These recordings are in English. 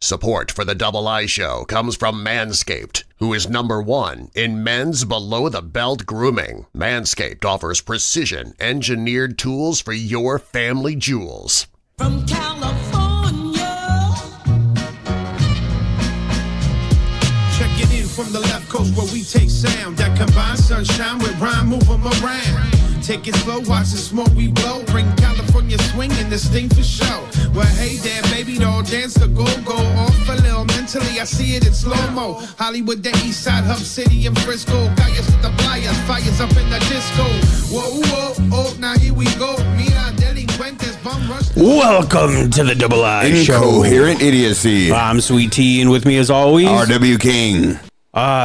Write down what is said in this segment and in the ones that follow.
Support for the Double I Show comes from Manscaped, who is #1 in men's below-the-belt grooming. Manscaped offers precision-engineered tools for your family jewels. From California. Checking in from the left coast where we take sound that combines sunshine with rhyme, move 'em around. Take it slow, watch the smoke we blow. Bring California swing and this thing for show. Well, hey there, baby doll, dance the go-go. Off a little mentally, I see it in slow-mo. Hollywood, the east side, Hub City, and Frisco. Calles with the flyers, fires up in the disco. Whoa, whoa, oh, now here we go. Mira, delincuentes, bum rush. Welcome to the Double I Show. Incoherent Idiocy. I'm Sweet Tea, and with me as always, R.W. King.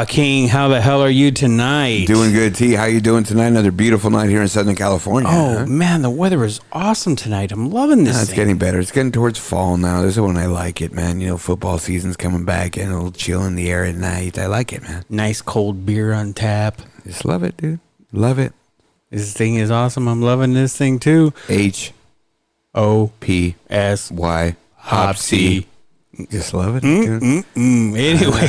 King, how the hell are you tonight? Doing good, T. How you doing tonight? Another beautiful night here in Southern California. Oh, man, the weather is awesome tonight. I'm loving this It's getting better. It's getting towards fall now. This is when I like it, man. You know, football season's coming back and a little chill in the air at night. I like it, man. Nice cold beer on tap. Just love it, dude. Love it. This thing is awesome. I'm loving this thing, too. H-O-P-S-Y Hopsy. Just love it. Anyway,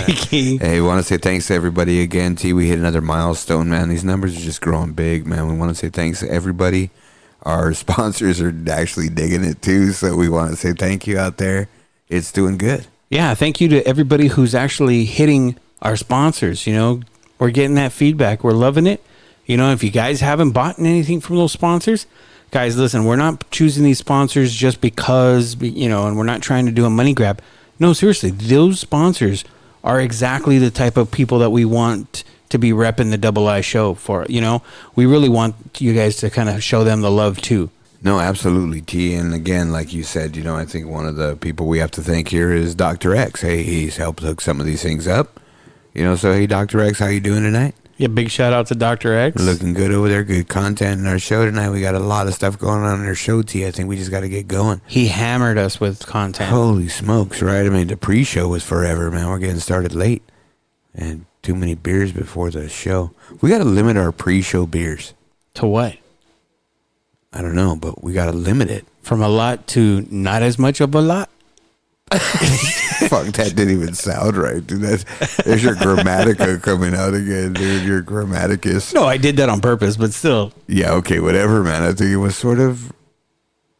King. Hey, we want to say thanks to everybody again, T. We hit another milestone, man. These numbers are just growing big, man. We want to say thanks to everybody. Our sponsors are actually digging it, too, so we want to say thank you out there. It's doing good. Yeah, thank you to everybody who's actually hitting our sponsors. You know, we're getting that feedback. We're loving it. You know, if you guys haven't bought anything from those sponsors, guys, listen, we're not choosing these sponsors just because, you know, and we're not trying to do a money grab. No, seriously, those sponsors are exactly the type of people that we want to be repping the Double I Show for. You know, we really want you guys to kind of show them the love too. No, absolutely, T. And again, like you said, you know, I think one of the people we have to thank here is Dr. X. Hey, he's helped hook some of these things up. You know, so hey, Dr. X, how you doing tonight? Yeah, big shout out to Dr. X. Looking good over there. Good content in our show tonight. We got a lot of stuff going on in our show, T. I think we just got to get going. He hammered us with content. Holy smokes, right? I mean, the pre-show was forever, man. We're getting started late. And too many beers before the show. We got to limit our pre-show beers. To what? I don't know, but we got to limit it. From a lot to not as much of a lot? Fuck, that didn't even sound right, dude. There's your grammatica coming out again, dude. Your grammaticus. No, I did that on purpose, but still. Yeah, okay, whatever, man. I think it was sort of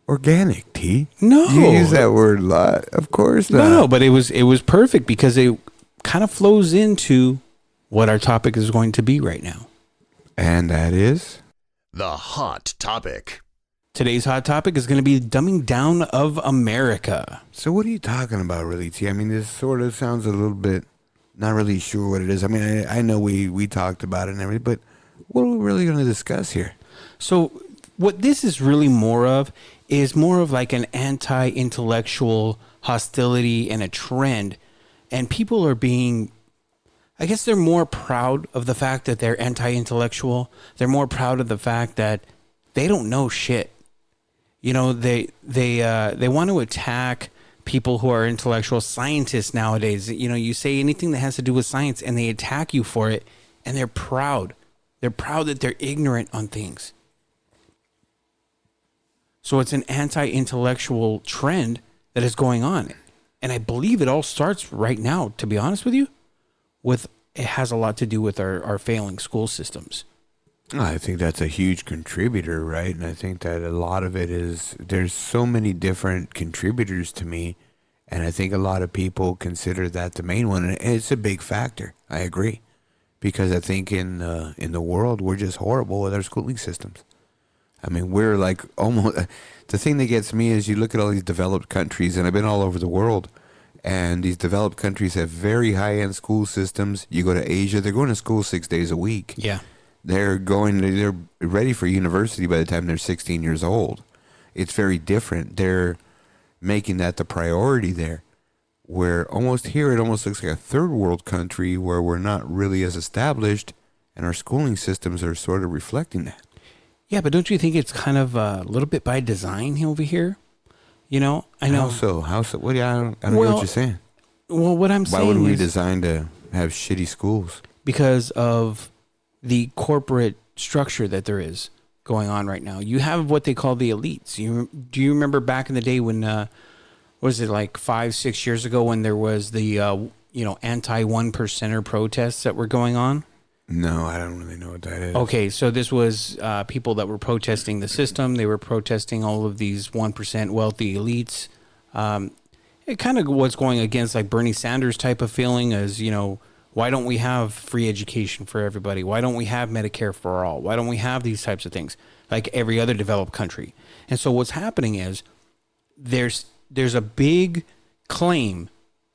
organic, T. No. You use that word a lot. Of course not. No, but it was perfect because it kind of flows into what our topic is going to be right now. And that is? The Hot Topic. Today's hot topic is going to be dumbing down of America. So what are you talking about, really, T? I mean, this sort of sounds a little bit, not really sure what it is. I mean, I know we talked about it and everything, but what are we really going to discuss here? So what this is really more of is more of like an anti-intellectual hostility and a trend. And people are being, I guess they're more proud of the fact that they're anti-intellectual. They're more proud of the fact that they don't know shit. You know, they want to attack people who are intellectual scientists nowadays. You know, you say anything that has to do with science and they attack you for it, and they're proud. They're proud that they're ignorant on things. So it's an anti-intellectual trend that is going on. And I believe it all starts right now, to be honest with you, it has a lot to do with our failing school systems. I think that's a huge contributor, right? And I think that a lot of it is, there's so many different contributors to me, and I think a lot of people consider that the main one, and it's a big factor. I agree, because I think in the world we're just horrible with our schooling systems. I mean, we're like almost. The thing that gets me is you look at all these developed countries, and I've been all over the world, and these developed countries have very high-end school systems. You go to Asia, they're going to school 6 days a week. Yeah. They're ready for university by the time they're 16 years old. It's very different. They're making that the priority there. Where almost here, it almost looks like a third world country where we're not really as established, and our schooling systems are sort of reflecting that. Yeah, but don't you think it's kind of a little bit by design over here? You know, I know. How so? What? I don't know what you're saying. Well, what I'm saying is, why would we design to have shitty schools? Because of the corporate structure that there is going on right now. You have what they call the elites. Do you remember back in the day when was it like 5-6 years ago when there was the anti 1%er protests that were going on? No, I don't really know what that is. Okay, so this was people that were protesting the system. They were protesting all of these 1% wealthy elites. It kind of was going against like Bernie Sanders type of feeling as, why don't we have free education for everybody? Why don't we have Medicare for all? Why don't we have these types of things like every other developed country? And so what's happening is there's a big claim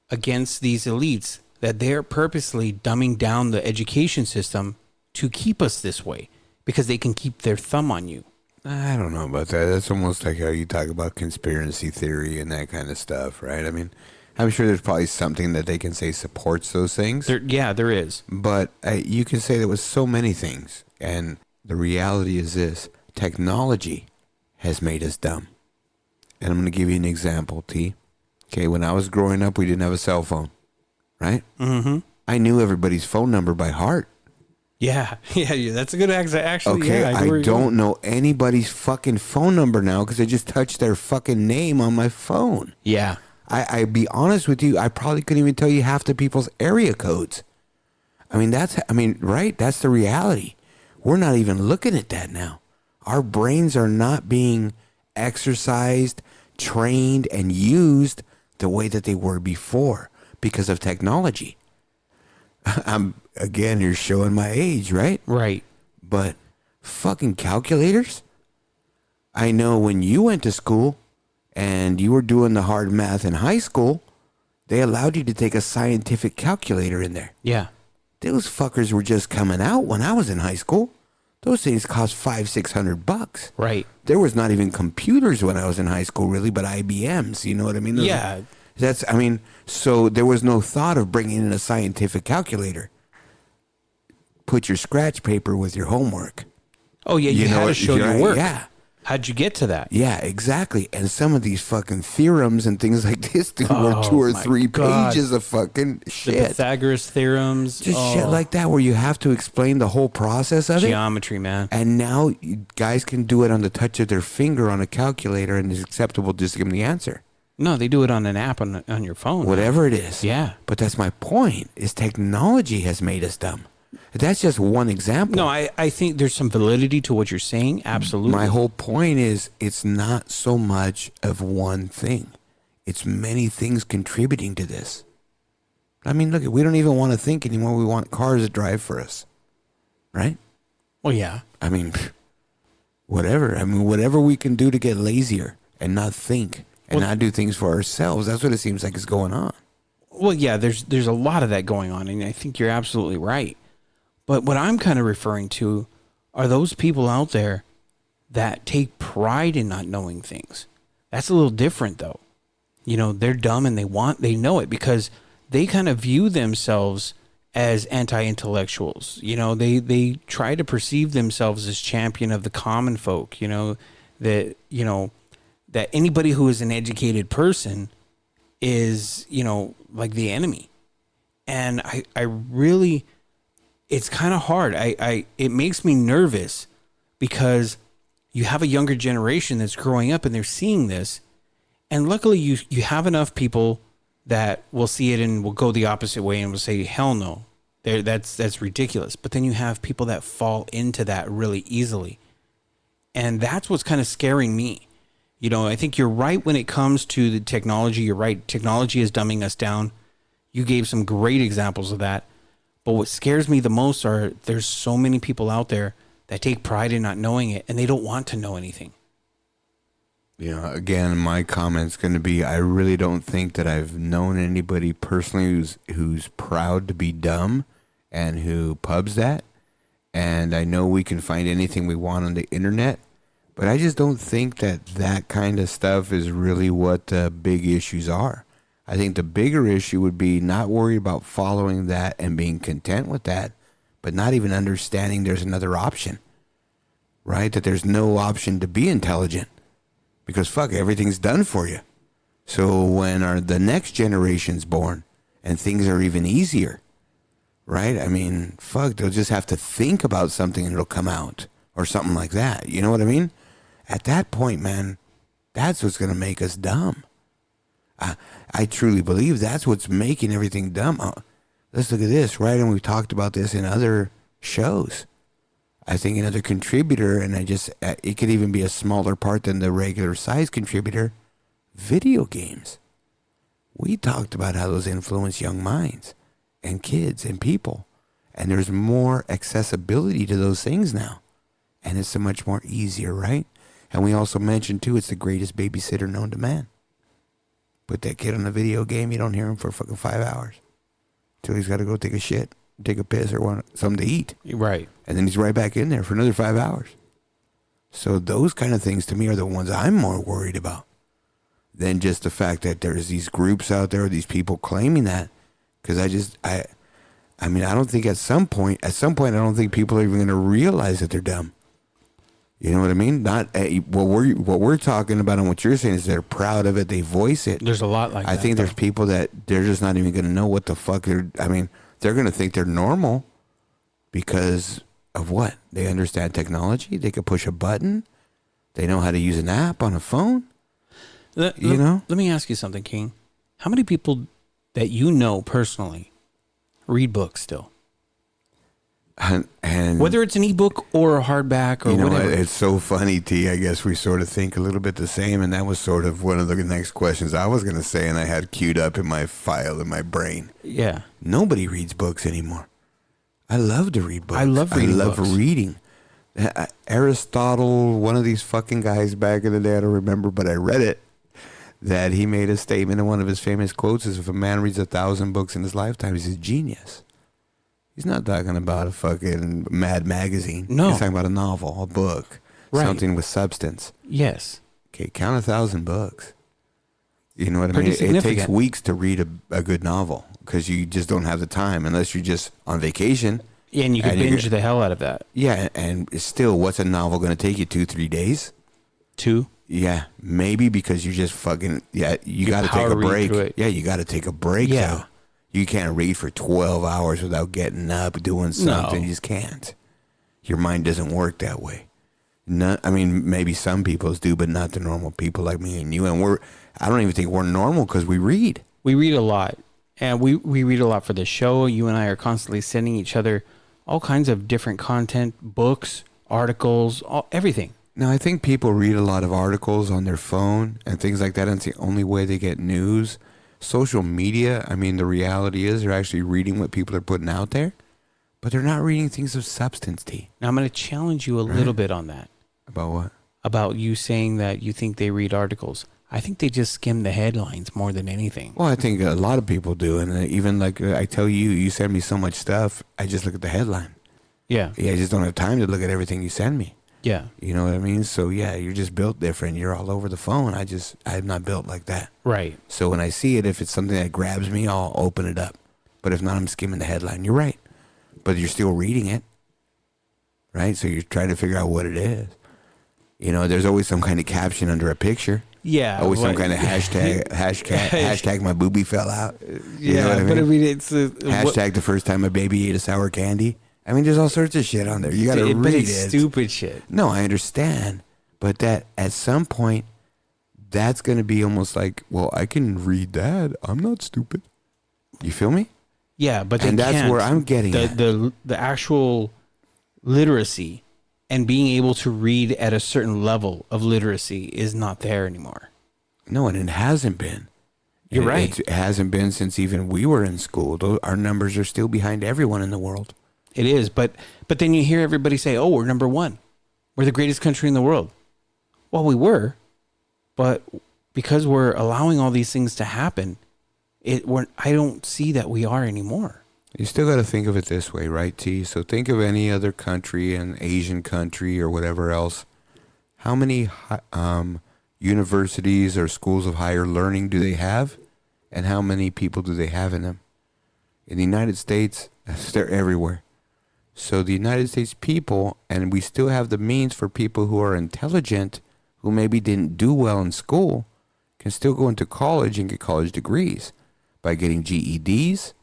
against these elites that they're purposely dumbing down the education system to keep us this way because they can keep their thumb on you. I don't know about that. That's almost like how you talk about conspiracy theory and that kind of stuff, right? I mean, I'm sure there's probably something that they can say supports those things. There is. But you can say there was so many things. And the reality is this. Technology has made us dumb. And I'm going to give you an example, T. Okay, when I was growing up, we didn't have a cell phone, right? Mm-hmm. I knew everybody's phone number by heart. Yeah, that's a good actually. Okay, yeah, I don't know anybody's fucking phone number now because I just touched their fucking name on my phone. Yeah. I be honest with you, I probably couldn't even tell you half the people's area codes. Right? That's the reality. We're not even looking at that now. Our brains are not being exercised, trained, and used the way that they were before because of technology. Again, you're showing my age, right? Right. But fucking calculators? I know when you went to school and you were doing the hard math in high school, they allowed you to take a scientific calculator in there. Yeah. Those fuckers were just coming out when I was in high school. Those things cost $500-600. Right. There was not even computers when I was in high school, really, but IBMs. You know what I mean? Yeah. So there was no thought of bringing in a scientific calculator. Put your scratch paper with your homework. Oh, yeah, you had to show your work. Yeah. How'd you get to that? Yeah, exactly. And some of these fucking theorems and things like this, dude, were 2 or 3 God. pages of fucking The shit. Pythagoras theorems. Just shit like that where you have to explain the whole process of it. Geometry, man. And now guys can do it on the touch of their finger on a calculator and it's acceptable just to give them the answer. No, they do it on an app on your phone. Whatever it is. Yeah. But that's my point, is technology has made us dumb. That's just one example. No, I think there's some validity to what you're saying. Absolutely. My whole point is it's not so much of one thing. It's many things contributing to this. I mean, look, we don't even want to think anymore. We want cars to drive for us. Right? Well, yeah. I mean, whatever. I mean, whatever we can do to get lazier and not think and not do things for ourselves. That's what it seems like is going on. Well, yeah, there's a lot of that going on, and I think you're absolutely right. But what I'm kind of referring to are those people out there that take pride in not knowing things. That's a little different, though. They're dumb and they know it because they kind of view themselves as anti-intellectuals. They try to perceive themselves as champion of the common folk. That anybody who is an educated person is, like the enemy. And I really, it's kind of hard. It makes me nervous because you have a younger generation that's growing up and they're seeing this. And luckily you have enough people that will see it and will go the opposite way and will say, hell no, that's ridiculous. But then you have people that fall into that really easily. And that's what's kind of scaring me. I think you're right when it comes to the technology. You're right. Technology is dumbing us down. You gave some great examples of that. But what scares me the most are there's so many people out there that take pride in not knowing it and they don't want to know anything. Again, my comment's going to be, I really don't think that I've known anybody personally who's proud to be dumb and who pubs that. And I know we can find anything we want on the internet, but I just don't think that kind of stuff is really what the big issues are. I think the bigger issue would be not worry about following that and being content with that, but not even understanding there's another option, right? That there's no option to be intelligent because fuck, everything's done for you. So when the next generation's born and things are even easier, right? I mean, fuck, they'll just have to think about something and it'll come out or something like that. You know what I mean? At that point, man, that's what's going to make us dumb. I truly believe that's what's making everything dumb. Let's look at this, right? And we've talked about this in other shows. I think another contributor, and it could even be a smaller part than the regular size contributor, video games. We talked about how those influence young minds and kids and people. And there's more accessibility to those things now. And it's so much more easier, right? And we also mentioned, too, it's the greatest babysitter known to man. Put that kid on a video game, you don't hear him for fucking 5 hours. Till he's got to go take a shit, take a piss, or want something to eat. Right. And then he's right back in there for another 5 hours. So those kind of things, to me, are the ones I'm more worried about than just the fact that there's these groups out there, these people claiming that. Because I mean, I don't think at some point, I don't think people are even going to realize that they're dumb. You know what I mean? Not what we're talking about and what you're saying is they're proud of it. They voice it. There's a lot like that. I think there's people that they're just not even going to know what the fuck they're. I mean, they're going to think they're normal because of what? They understand technology. They could push a button. They know how to use an app on a phone. Let me ask you something, King. How many people that you know personally read books still? And whether it's an ebook or a hardback or whatever. It's so funny, T. I guess we sort of think a little bit the same, and that was sort of one of the next questions I was going to say, and I had queued up in my file in my brain. Yeah. Nobody reads books anymore. I love to read books. I love reading. Aristotle, one of these fucking guys back in the day, I don't remember, but I read it, that he made a statement, and one of his famous quotes is, if a man reads 1,000 books in his lifetime, he's a genius. He's not talking about a fucking Mad magazine. No. He's talking about a novel, a book, something with substance. Yes. Okay, count 1,000 books. You know what Pretty I mean? It takes significant. weeks to read a good novel because you just don't have the time unless you're just on vacation. Yeah, and you can binge the hell out of that. Yeah, and still, what's a novel going to take you, 2-3 days? 2? Yeah, maybe because you just fucking, you got to take a break. Yeah, you got to take a break, though. You can't read for 12 hours without getting up, doing something. You just can't. Your mind doesn't work that way. I mean, maybe some people's do, but not the normal people like me and you. And I don't even think we're normal because we read. We read a lot. And we read a lot for the show. You and I are constantly sending each other all kinds of different content, books, articles, everything. Now, I think people read a lot of articles on their phone and things like that. And it's the only way they get news. Social media, I mean, the reality is they're actually reading what people are putting out there, but they're not reading things of substance, T. Now, I'm going to challenge you a little bit on that. About what? About you saying that you think they read articles. I think they just skim the headlines more than anything. Well, I think a lot of people do. And even like I tell you, you send me so much stuff, I just look at the headline. Yeah. Yeah, I just don't have time to look at everything you send me. Yeah. You know what I mean? So, yeah, you're just built different. You're all over the phone. I'm not built like that. Right. So when I see it, if it's something that grabs me, I'll open it up. But if not, I'm skimming the headline. You're right. But you're still reading it. Right? So you're trying to figure out what it is. You know, there's always some kind of caption under a picture. Yeah. Always some kind of hashtag my boobie fell out. You know what I mean? But I mean, it's... hashtag the first time a baby ate a sour candy. I mean, there's all sorts of shit on there. You got to read it. But it's stupid shit. No, I understand. But that at some point, that's going to be almost like, well, I can read that. I'm not stupid. You feel me? Yeah, but and that's can't. Where I'm getting at. The actual literacy and being able to read at a certain level of literacy is not there anymore. No, and it hasn't been. You're right. It hasn't been since even we were in school. Our numbers are still behind everyone in the world. It is, but then you hear everybody say, "Oh, we're number 1. We're the greatest country in the world." Well, we were, but because we're allowing all these things to happen, I don't see that we are anymore. You still got to think of it this way, right, T? So think of any other country, an Asian country or whatever else. How many universities or schools of higher learning do they have? And how many people do they have in them? In the United States, they're everywhere. So the United States people, and we still have the means for people who are intelligent, who maybe didn't do well in school, can still go into college and get college degrees by getting GEDs,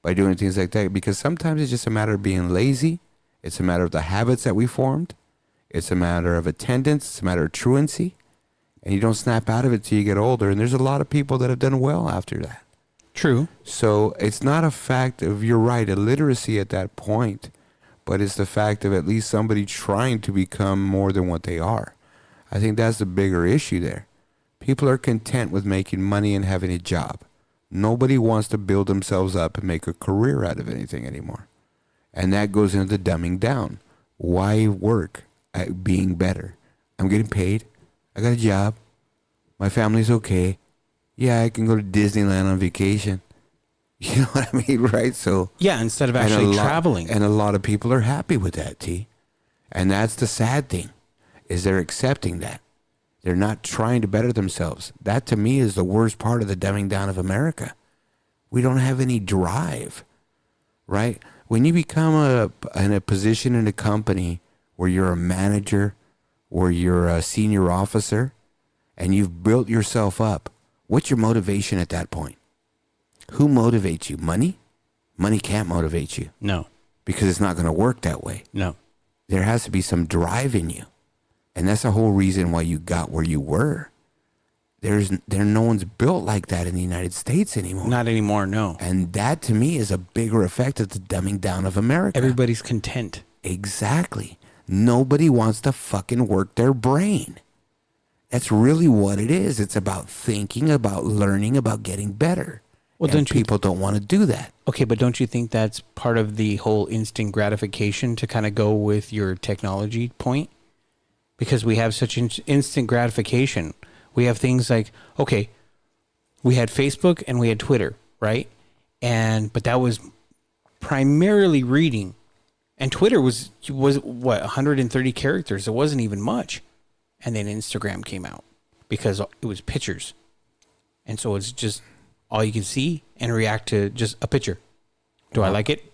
by doing things like that. Because sometimes it's just a matter of being lazy. It's a matter of the habits that we formed. It's a matter of attendance. It's a matter of truancy. and you don't snap out of it till you get older. And there's a lot of people that have done well after that. True. So it's not a fact of, you're right, illiteracy at that point, but it's the fact of at least somebody trying to become more than what they are. I think that's the bigger issue there. People are content with making money and having a job. Nobody wants to build themselves up and make a career out of anything anymore. And that goes into the dumbing down. Why work at being better? I'm getting paid. I got a job. My family's okay. Yeah, I can go to Disneyland on vacation. You know what I mean, right? So Yeah, instead of actually traveling. And a lot of people are happy with that, T. And that's the sad thing, is they're accepting that. They're not trying to better themselves. That, to me, is the worst part of the dumbing down of America. We don't have any drive, right? When you become in a position in a company where you're a manager or you're a senior officer and you've built yourself up, what's your motivation at that point? Who motivates you? Money? Money can't motivate you. No. Because it's not going to work that way. No. There has to be some drive in you. And that's the whole reason why you got where you were. No one's built like that in the United States anymore. Not anymore, no. And that, to me, is a bigger effect of the dumbing down of America. Everybody's content. Exactly. Nobody wants to fucking work their brain. That's really what it is. It's about thinking, about learning, about getting better. Well, and people don't want to do that. Okay, but don't you think that's part of the whole instant gratification to kind of go with your technology point? Because we have such instant gratification. We have things like, okay, we had Facebook and we had Twitter, right? But that was primarily reading. And Twitter was what, 130 characters. It wasn't even much. And then Instagram came out because it was pictures. And so it's just all you can see and react to just a picture. Do I like it?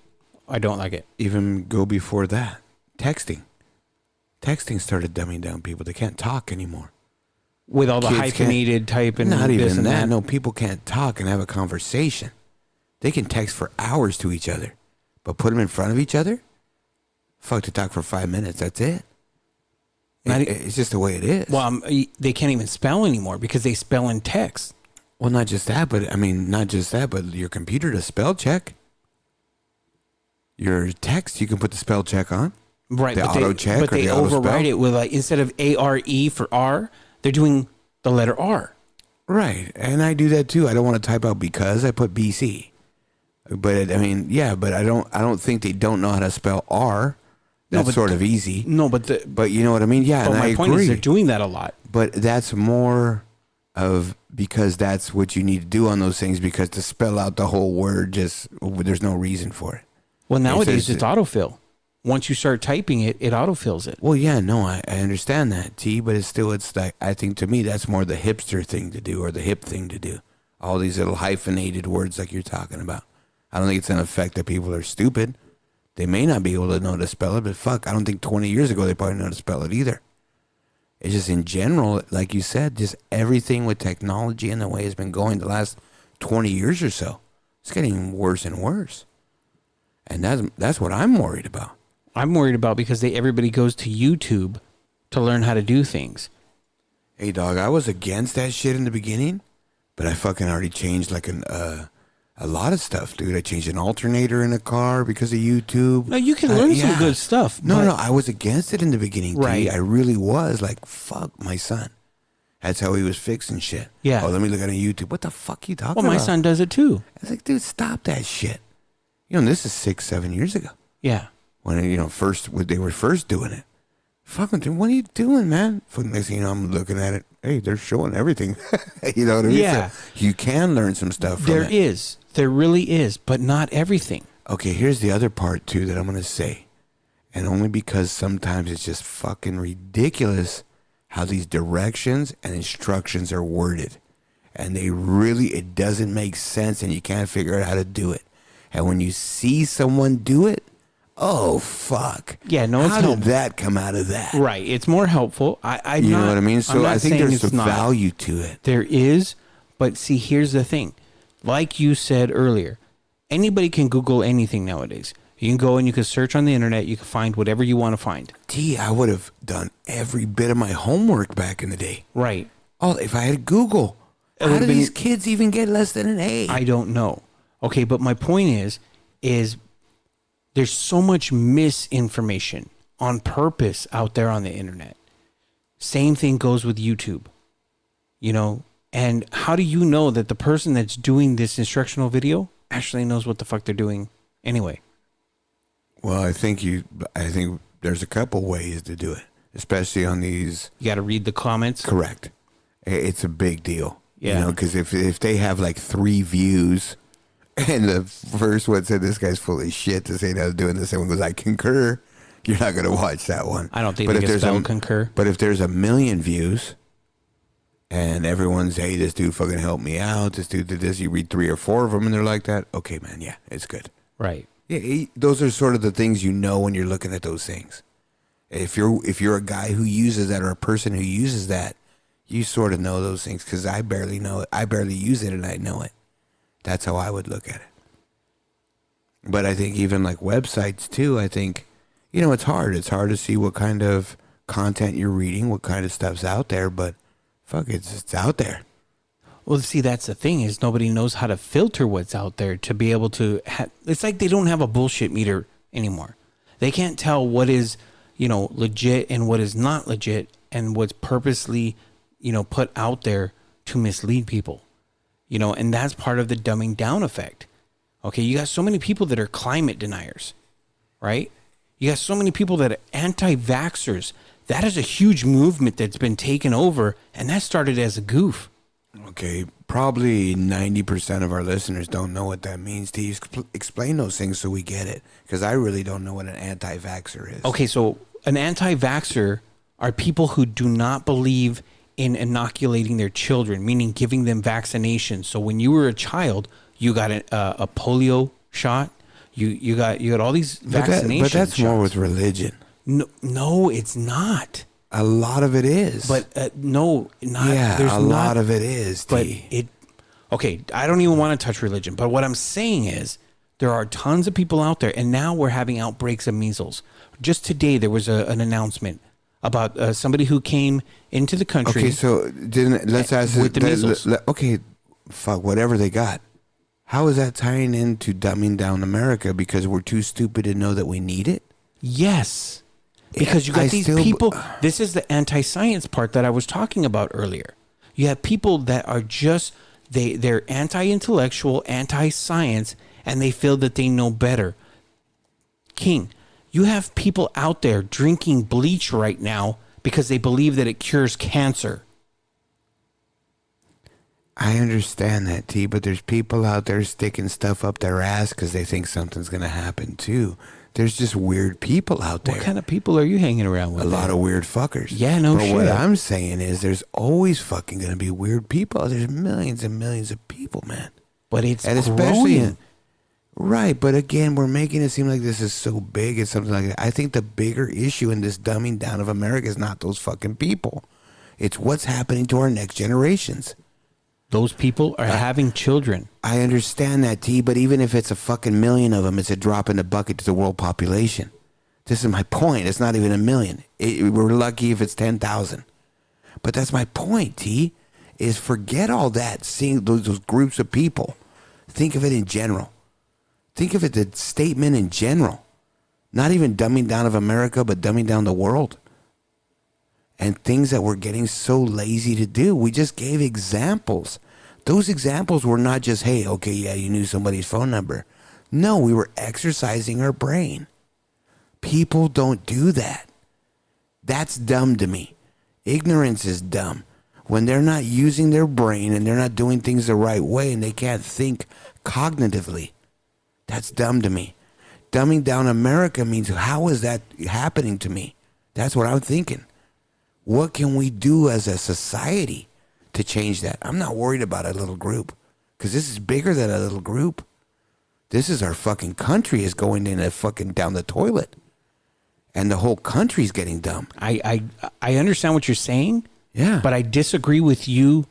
I don't like it. Even go before that. Texting. Texting started dumbing down people. They can't talk anymore. With all the Kids hyphenated type and not this even and that. No, people can't talk and have a conversation. They can text for hours to each other. But put them in front of each other? Fuck, to talk for 5 minutes. That's it. It's just the way it is. Well, they can't even spell anymore because they spell in text. Well, not just that, but your computer does spell check. Your text, you can put the spell check on. Right, the auto check, but they override spell. it with, like, instead of ARE for R, they're doing the letter R. Right, and I do that too. I don't want to type out because I put BC. But but I don't think they don't know how to spell R. That's sort of easy. No, but you know what I mean? Yeah, but and my I point agree. is they're doing that a lot. But that's more of because that's what you need to do on those things, because to spell out the whole word, there's no reason for it. Well, nowadays it's autofill. Once you start typing it, it autofills it. Well, yeah, no, I understand that, T, but it's like, I think to me that's more the hipster thing to do, or the hip thing to do. All these little hyphenated words like you're talking about. I don't think it's an effect that people are stupid. They may not be able to know to spell it, but fuck, I don't think 20 years ago they probably know how to spell it either. It's just in general, like you said, just everything with technology and the way it's been going the last 20 years or so. It's getting worse and worse. And that's what I'm worried about. I'm worried about because everybody goes to YouTube to learn how to do things. Hey, dog, I was against that shit in the beginning, but I fucking already changed like a lot of stuff, dude. I changed an alternator in a car because of YouTube. No, you can learn some good stuff. No, I was against it in the beginning, right? T. I really was. Like, fuck my son. That's how he was fixing shit. Yeah. Oh, let me look at YouTube. What the fuck are you talking about? Well, my son does it too. I was like, dude, stop that shit. You know, this is 6-7 years ago. Yeah. When, they were first doing it. Fucking dude, what are you doing, man? Next thing you know, I'm looking at it. Hey, they're showing everything. You know what I mean? Yeah. So you can learn some stuff from it. There really is, but not everything. Okay, here's the other part, too, that I'm going to say. And only because sometimes it's just fucking ridiculous how these directions and instructions are worded. And it doesn't make sense, and you can't figure out how to do it. And when you see someone do it, oh, fuck. Yeah, no, it's how helpful. did that come out of that? Right. It's more helpful. You know what I mean? So I think there's some value to it. There is, but see, here's the thing. Like you said earlier, anybody can Google anything nowadays. You can go and you can search on the internet. You can find whatever you want to find. I would have done every bit of my homework back in the day. Right. Oh, if I had Google, how do these kids even get less than an A? I don't know. Okay, but my point is there's so much misinformation on purpose out there on the internet. Same thing goes with YouTube, you know? And how do you know that the person that's doing this instructional video actually knows what the fuck they're doing anyway? Well, I think there's a couple ways to do it, especially on these. You got to read the comments. Correct. It's a big deal. Yeah. You know, because if they have like 3 views and the first one said this guy's full of shit to say that I was doing this, and goes, I concur, you're not going to watch that one. I don't think they can spell concur. But if there's 1 million views and everyone's, hey, this dude fucking helped me out, this dude did this, you read 3 or 4 of them and they're like that, okay, man, yeah, it's good. Right. Yeah, those are sort of the things you know when you're looking at those things. If you're a guy who uses that or a person who uses that, you sort of know those things, because I barely know it. I barely use it and I know it. That's how I would look at it. But I think even like websites too, I think, you know, it's hard. It's hard to see what kind of content you're reading, what kind of stuff's out there, but fuck, it's out there. Well, see, that's the thing, is nobody knows how to filter what's out there to be able to it's like they don't have a bullshit meter anymore. They can't tell what is, you know, legit and what is not legit, and what's purposely, you know, put out there to mislead people, you know, and that's part of the dumbing down effect. Okay. You got so many people that are climate deniers, right? You got so many people that are anti-vaxxers. That is a huge movement that's been taken over, and that started as a goof. Okay, probably 90% of our listeners don't know what that means. To explain those things so we get it, because I really don't know what an anti-vaxxer is. Okay, so an anti-vaxxer are people who do not believe in inoculating their children, meaning giving them vaccinations. So when you were a child, you got a polio shot. You got all these vaccinations. But that's shots. more with religion. No, it's not. A lot of it is. But no, not. Yeah, there's lot of it is. But okay, I don't even want to touch religion. But what I'm saying is, there are tons of people out there, and now we're having outbreaks of measles. Just today, there was an announcement about somebody who came into the country. Okay, so let's ask with the measles. Okay, fuck, whatever they got. How is that tying into dumbing down America because we're too stupid to know that we need it? Yes. Because you got these people, this is the anti-science part that I was talking about earlier. You have people that are just, they're anti-intellectual, anti-science, and they feel that they know better. King, you have people out there drinking bleach right now because they believe that it cures cancer. I understand that, T, but there's people out there sticking stuff up their ass because they think something's going to happen too. There's just weird people out there. What kind of people are you hanging around with? A lot of weird fuckers. Yeah, no shit. But what I'm saying is there's always fucking going to be weird people. There's millions and millions of people, man. But it's and growing. Right, but again, we're making it seem like this is so big and something like that. I think the bigger issue in this dumbing down of America is not those fucking people. It's what's happening to our next generations. Those people are having children. I understand that, T, but even if it's a fucking million of them, it's a drop in the bucket to the world population. This is my point. It's not even a million. We're lucky if it's 10,000. But that's my point, T, is forget all that, seeing those groups of people. Think of it in general. Think of it, the statement in general. Not even dumbing down of America, but dumbing down the world. And things that we're getting so lazy to do. We just gave examples. Those examples were not just, hey, okay, yeah, you knew somebody's phone number. No, we were exercising our brain. People don't do that. That's dumb to me. Ignorance is dumb. When they're not using their brain and they're not doing things the right way and they can't think cognitively, that's dumb to me. Dumbing down America means, how is that happening to me? That's what I'm thinking. What can we do as a society to change that? I'm not worried about a little group, because this is bigger than a little group. This is our fucking country is going in a fucking down the toilet, and the whole country's getting dumb. I understand what you're saying. Yeah, but I disagree with you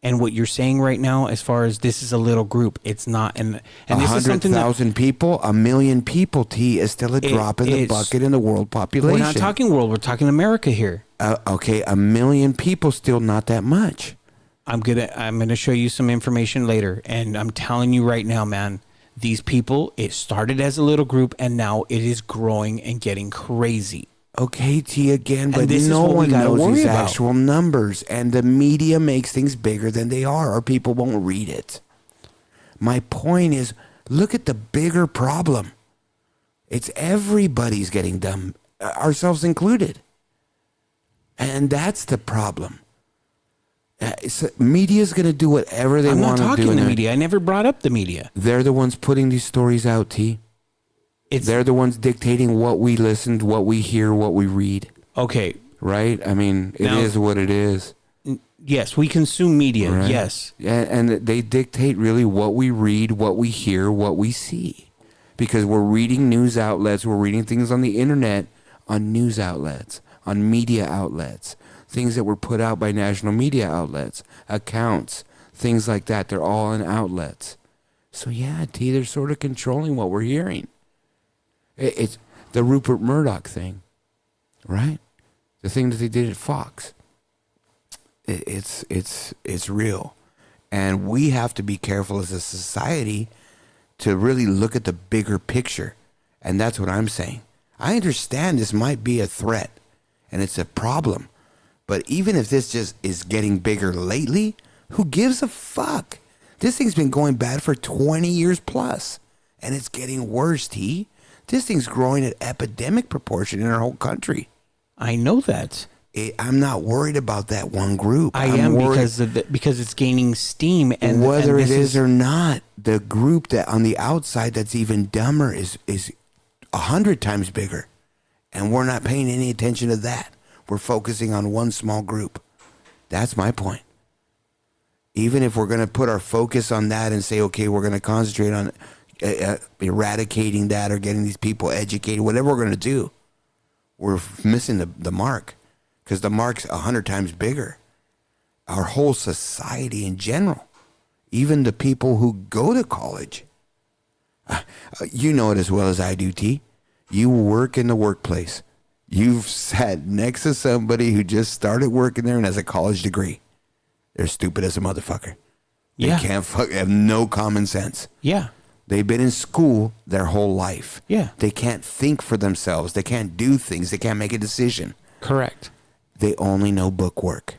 And what you're saying right now, as far as this is a little group, it's not. And this is something that 100,000 people, 1 million people, T, is still a drop in the bucket in the world population. we're not talking world. We're talking America here. Okay, 1 million people, still not that much. I'm gonna show you some information later, and I'm telling you right now, man. These people, it started as a little group, and now it is growing and getting crazy. Okay, T, again, but this is no what we one gotta knows worry these about. actual numbers, and the media makes things bigger than they are, or people won't read it. My point is, look at the bigger problem. It's everybody's getting dumb, ourselves included. And that's the problem. Media's going to do whatever they I'm not want to do. talking the media. I never brought up the media. They're the ones putting these stories out, T. They're the ones dictating what we listen to, what we hear, what we read. Okay. Right? I mean, it is what it is. Yes, we consume media. Right? Yes. And they dictate really what we read, what we hear, what we see. Because we're reading news outlets, we're reading things on the internet, on news outlets, on media outlets. Things that were put out by national media outlets, accounts, things like that. They're all in outlets. So yeah, T, they're sort of controlling what we're hearing. It's the Rupert Murdoch thing, right? The thing that they did at Fox. It's real. And we have to be careful as a society to really look at the bigger picture. And that's what I'm saying. I understand this might be a threat and it's a problem. But even if this just is getting bigger lately, who gives a fuck? This thing's been going bad for 20 years plus, and it's getting worse, T. This thing's growing at epidemic proportion in our whole country. I know that. I'm not worried about that one group. I am because it's gaining steam. And whether and it is or not, the group that on the outside that's even dumber is 100 times bigger, and we're not paying any attention to that. We're focusing on one small group. That's my point. Even if we're going to put our focus on that and say, okay, we're going to concentrate on eradicating that or getting these people educated, whatever we're going to do, we're missing the mark, because the mark's 100 times bigger. Our whole society in general, even the people who go to college, you know it as well as I do, T. You work in the workplace. You've sat next to somebody who just started working there and has a college degree. They're stupid as a motherfucker. They have no common sense. Yeah. They've been in school their whole life. Yeah. They can't think for themselves. They can't do things. They can't make a decision. Correct. They only know book work.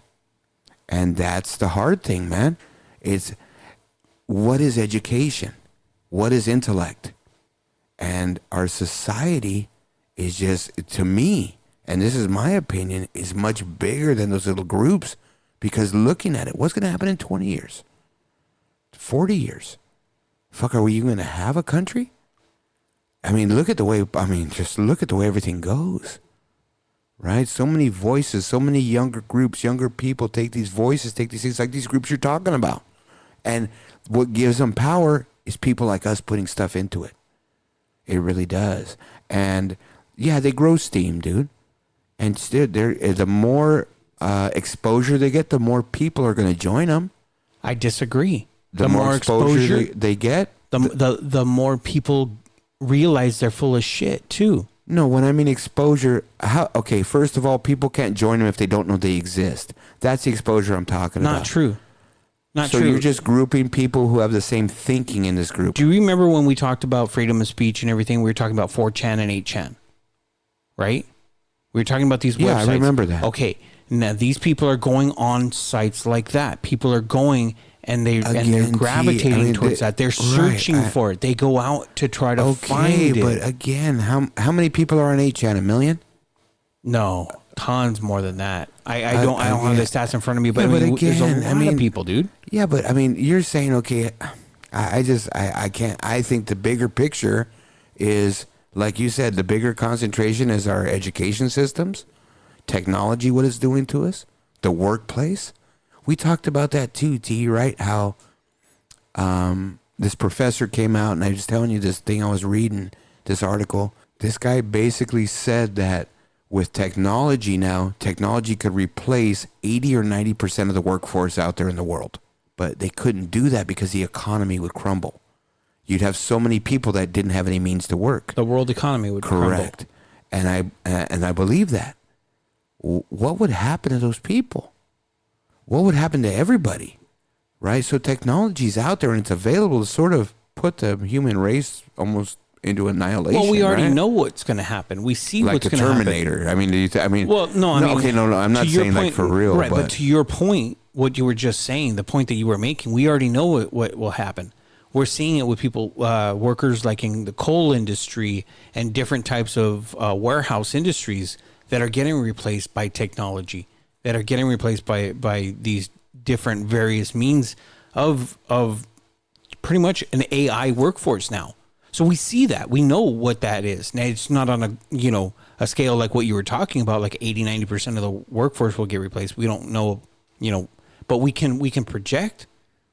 And that's the hard thing, man. It's, what is education? What is intellect? And our society is just, to me, and this is my opinion, is much bigger than those little groups, because looking at it, what's going to happen in 20 years? 40 years? Fuck, are we even going to have a country? I mean, just look at the way everything goes, right? So many voices, so many younger groups, younger people take these voices, take these things like these groups you're talking about. And what gives them power is people like us putting stuff into it. It really does. And yeah, they grow steam, dude. And still, the more exposure they get, the more people are going to join them. I disagree. The more exposure they get, the more people realize they're full of shit too. No, when I mean exposure, okay, first of all, people can't join them if they don't know they exist. That's the exposure I'm talking about. Not true. So you're just grouping people who have the same thinking in this group. Do you remember when we talked about freedom of speech and everything? We were talking about 4chan and 8chan, right? We were talking about these websites. Yeah, I remember that. Okay, now these people are going on sites like that. People are going and they're gravitating towards that. They're searching for it. They go out to try to find it. But again, how many people are on 8chan? 1 million? No, tons more than that. I don't have the stats in front of me, but there's a lot of people, dude. Yeah, but I mean, you're saying, okay, I can't. I think the bigger picture is, like you said, the bigger concentration is our education systems, technology, what it's doing to us, the workplace. We talked about that too, T, right? How this professor came out, and I was telling you this thing I was reading, this article. This guy basically said that with technology now, technology could replace 80 or 90% of the workforce out there in the world. But they couldn't do that because the economy would crumble. You'd have so many people that didn't have any means to work. The world economy would Correct. crumble. And I believe that. What would happen to those people? What would happen to everybody? Right? So technology's out there and it's available to sort of put the human race almost into annihilation. Well, we already right? know what's going to happen. We see like what's the going to happen. Terminator. I mean, Well, no, I mean, okay, no, I'm not to your saying like point- for real, right? But to your point, what you were just saying, the point that you were making, we already know what will happen. We're seeing it with people, workers like in the coal industry and different types of warehouse industries that are getting replaced by technology, that are getting replaced by these different various means of pretty much an AI workforce now. So we see that. We know what that is. Now, it's not on a scale like what you were talking about, like 80-90% of the workforce will get replaced. We don't know, but we can project,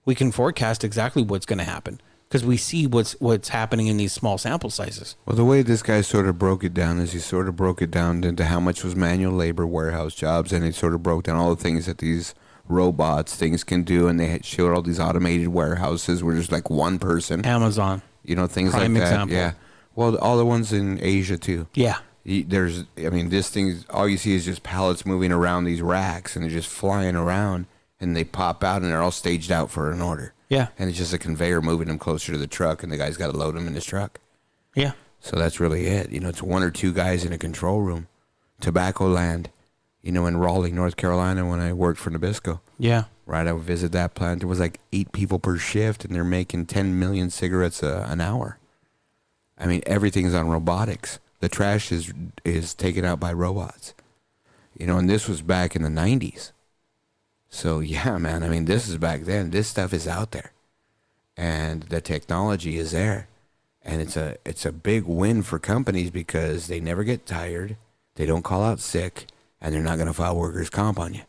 we can forecast exactly what's going to happen because we see what's happening in these small sample sizes. Well, the way this guy sort of broke it down is he sort of broke it down into how much was manual labor, warehouse jobs, and he sort of broke down all the things that these things can do, and they had showed all these automated warehouses where there's like one person. Amazon. Things Prime like that. example. Yeah. Well, all the ones in Asia too. Yeah. This thing, all you see is just pallets moving around these racks, and they're just flying around, and they pop out, and they're all staged out for an order. Yeah. And it's just a conveyor moving them closer to the truck, and the guy's got to load them in his truck. Yeah. So that's really it. It's one or two guys in a control room. Tobacco land, in Raleigh, North Carolina, when I worked for Nabisco. Yeah. Right, I would visit that plant. There was like 8 people per shift, and they're making 10 million cigarettes an hour. I mean, everything's on robotics. The trash is taken out by robots. And this was back in the 90s. So, yeah, man, I mean, this is back then. This stuff is out there. And the technology is there. And it's a big win for companies because they never get tired, they don't call out sick, and they're not going to file workers' comp on you.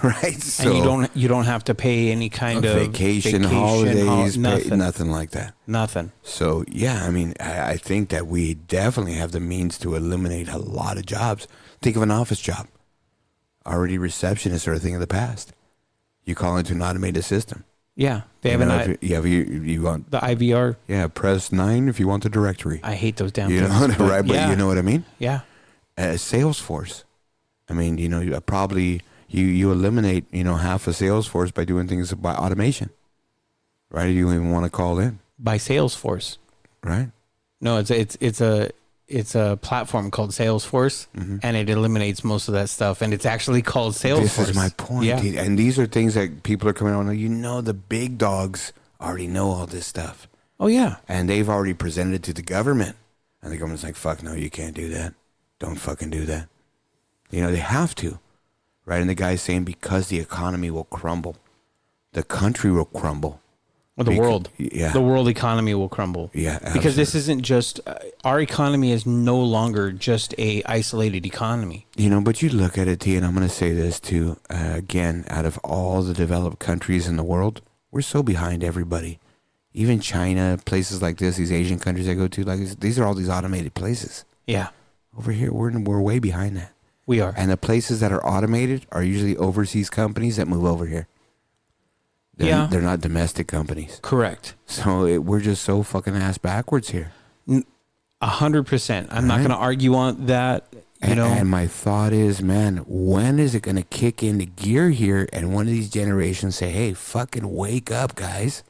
Right, so And you don't have to pay any kind of vacation holidays, nothing. nothing like that. Nothing. So yeah, I mean, I think that we definitely have the means to eliminate a lot of jobs. Think of an office job. Already receptionists are a thing of the past. You call into an automated system. Yeah, they have you want the IVR. Yeah, press 9 if you want the directory. I hate those damn You things. know, right? But yeah. you know what I mean. Yeah. Salesforce. I mean, you probably. You eliminate, half a Salesforce by doing things by automation, right? You don't even want to call in By Salesforce. right? No, it's a platform called Salesforce, and it eliminates most of that stuff. And it's actually called Salesforce. This is my point. Yeah. And these are things that people are coming on. The big dogs already know all this stuff. Oh yeah. And they've already presented it to the government. And the government's like, fuck no, you can't do that. Don't fucking do that. They have to. Right? And the guy's saying because the economy will crumble. The country will crumble. Well, the world. Yeah. The world economy will crumble. Yeah, Because this absolutely. isn't just, our economy is no longer just a isolated economy. But you look at it, T, and I'm going to say this too. Again, out of all the developed countries in the world, we're so behind everybody. Even China, places like this, these Asian countries I go to, these are all these automated places. Yeah. Over here, we're way behind that. We are. And the places that are automated are usually overseas companies that move over here. They're not domestic companies. Correct. So we're just so fucking ass backwards here. 100%. I'm not going to argue on that. And my thought is, man, when is it going to kick into gear here and one of these generations say, hey, fucking wake up, guys.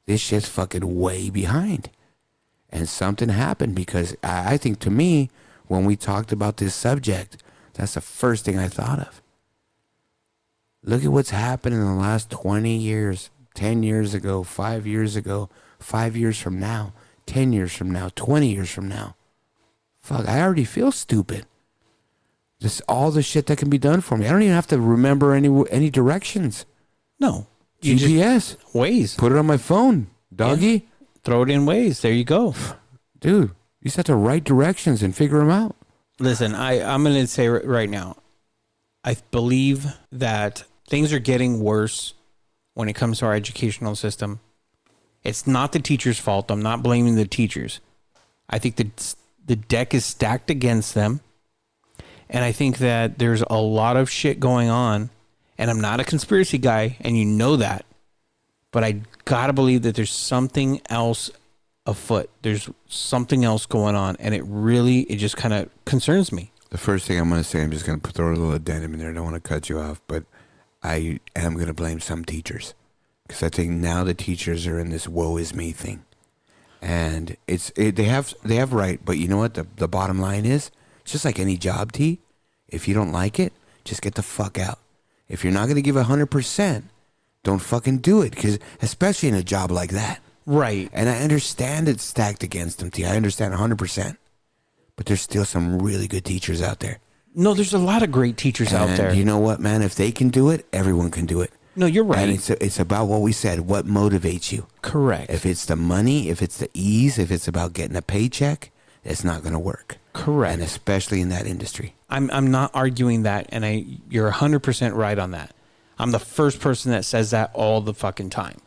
This shit's fucking way behind. And something happened because I think to me, when we talked about this subject, that's the first thing I thought of. Look at what's happened in the last 20 years, 10 years ago, 5 years ago, 5 years from now, 10 years from now, 20 years from now. Fuck, I already feel stupid. Just all the shit that can be done for me. I don't even have to remember any directions. No. You GPS. just Waze. Put it on my phone, doggy. Yeah. Throw it in Waze. There you go. Dude, you just have to write directions and figure them out. Listen, I'm going to say right now, I believe that things are getting worse when it comes to our educational system. It's not the teachers' fault. I'm not blaming the teachers. I think that the deck is stacked against them. And I think that there's a lot of shit going on. And I'm not a conspiracy guy, and you know that. but I gotta believe that there's something else afoot. There's something else going on, and it just kind of concerns me. The first thing I'm going to say, I'm just going to throw a little addendum in there. I don't want to cut you off, but I am going to blame some teachers, because I think now the teachers are in this woe is me thing, and they have right, but you know what the bottom line is? It's just like any job, T. If you don't like it, just get the fuck out. If you're not going to give 100%, don't fucking do it, because especially in a job like that. Right. And I understand it's stacked against them, T. I understand 100%. But there's still some really good teachers out there. No, there's a lot of great teachers out there. You know what, man? If they can do it, everyone can do it. No, you're right. And it's about what we said, what motivates you. Correct. If it's the money, if it's the ease, if it's about getting a paycheck, it's not going to work. Correct. And especially in that industry. I'm not arguing that, and you're 100% right on that. I'm the first person that says that all the fucking time.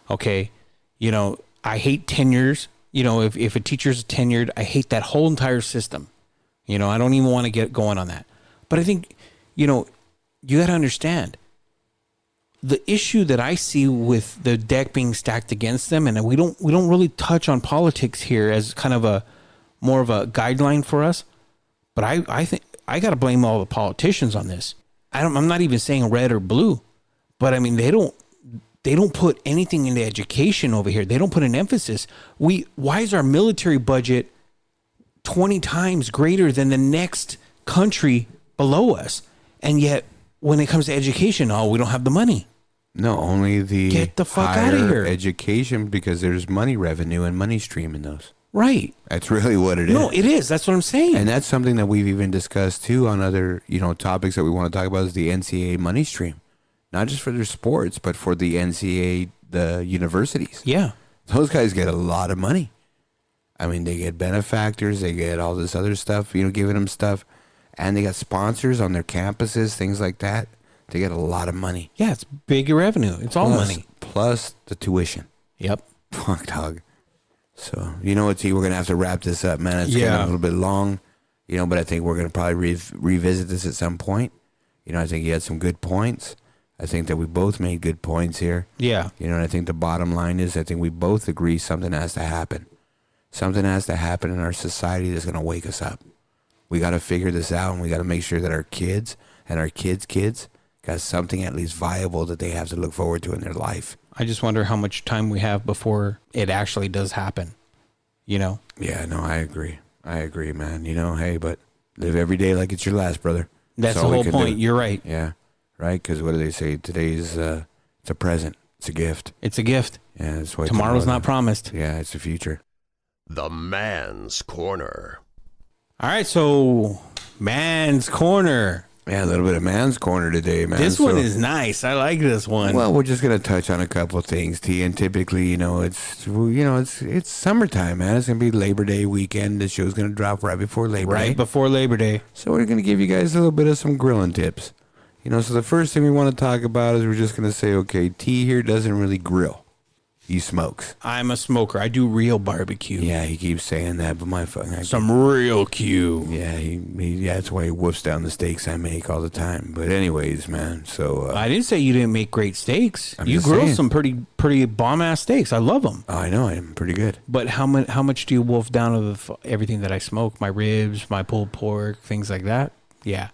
Okay? You know, I hate tenures. You know, if a teacher's tenured, I hate that whole entire system. You know, I don't even want to get going on that. But I think, you know, you got to understand the issue that I see with the deck being stacked against them, and we don't really touch on politics here as kind of a more of a guideline for us. But I think I got to blame all the politicians on this. I'm not even saying red or blue, but I mean they don't put anything into education over here. They don't put an emphasis. Why is our military budget 20 times greater than the next country below us? And yet, when it comes to education, we don't have the money. No, only the Get the fuck out of here. Education, because there's money revenue and money stream in those. Right. That's really what it is. No, it is. That's what I'm saying. And that's something that we've even discussed too on other, topics that we want to talk about is the NCAA money stream. Not just for their sports, but for the NCAA, the universities. Yeah. Those guys get a lot of money. I mean, they get benefactors, they get all this other stuff, giving them stuff. And they got sponsors on their campuses, things like that. They get a lot of money. Yeah, it's big revenue. It's all money. Plus the tuition. Yep. Fuck, dog. So, you know what, T, we're going to have to wrap this up, man. It's getting a little bit long, but I think we're going to probably revisit this at some point. I think you had some good points. I think that we both made good points here. Yeah. And I think the bottom line is I think we both agree something has to happen. Something has to happen in our society that's going to wake us up. We got to figure this out, and we got to make sure that our kids and our kids' kids got something at least viable that they have to look forward to in their life. I just wonder how much time we have before it actually does happen, Yeah, no, I agree. I agree, man. Hey, but live every day like it's your last, brother. That's the whole point. You're right. Yeah, right? Because what do they say? Today's, it's a present. It's a gift. It's a gift. Yeah, that's why tomorrow's not promised. Yeah, it's the future. The Man's Corner. All right, so Man's Corner. Yeah, a little bit of Man's Corner today, man. This one is nice. I like this one. Well, we're just gonna touch on a couple of things, T. And typically, it's summertime, man. It's gonna be Labor Day weekend. The show's gonna drop right before Labor Day. Right before Labor Day. So we're gonna give you guys a little bit of some grilling tips. So the first thing we want to talk about is we're just gonna say, okay, T here doesn't really grill. He smokes. I'm a smoker. I do real barbecue. Yeah, he keeps saying that, but my fucking some real Q. Yeah, that's why he woofs down the steaks I make all the time. But anyways, man, so I didn't say you didn't make great steaks. I'm you just grill saying. some pretty bomb ass steaks. I love them. Oh, I know, I'm pretty good. But how much do you wolf down of everything that I smoke? My ribs, my pulled pork, things like that. Yeah.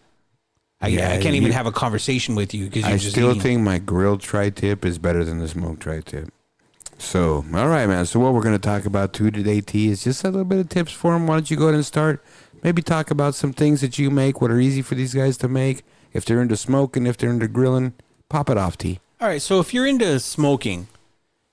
I can't even have a conversation with you because you're just still eating. think my grilled tri-tip is better than the smoked tri-tip. So, all right, man. So what we're going to talk about too today, T, is just a little bit of tips for them. Why don't you go ahead and start? Maybe talk about some things that you make, what are easy for these guys to make. If they're into smoking, if they're into grilling, pop it off, T. All right, so if you're into smoking,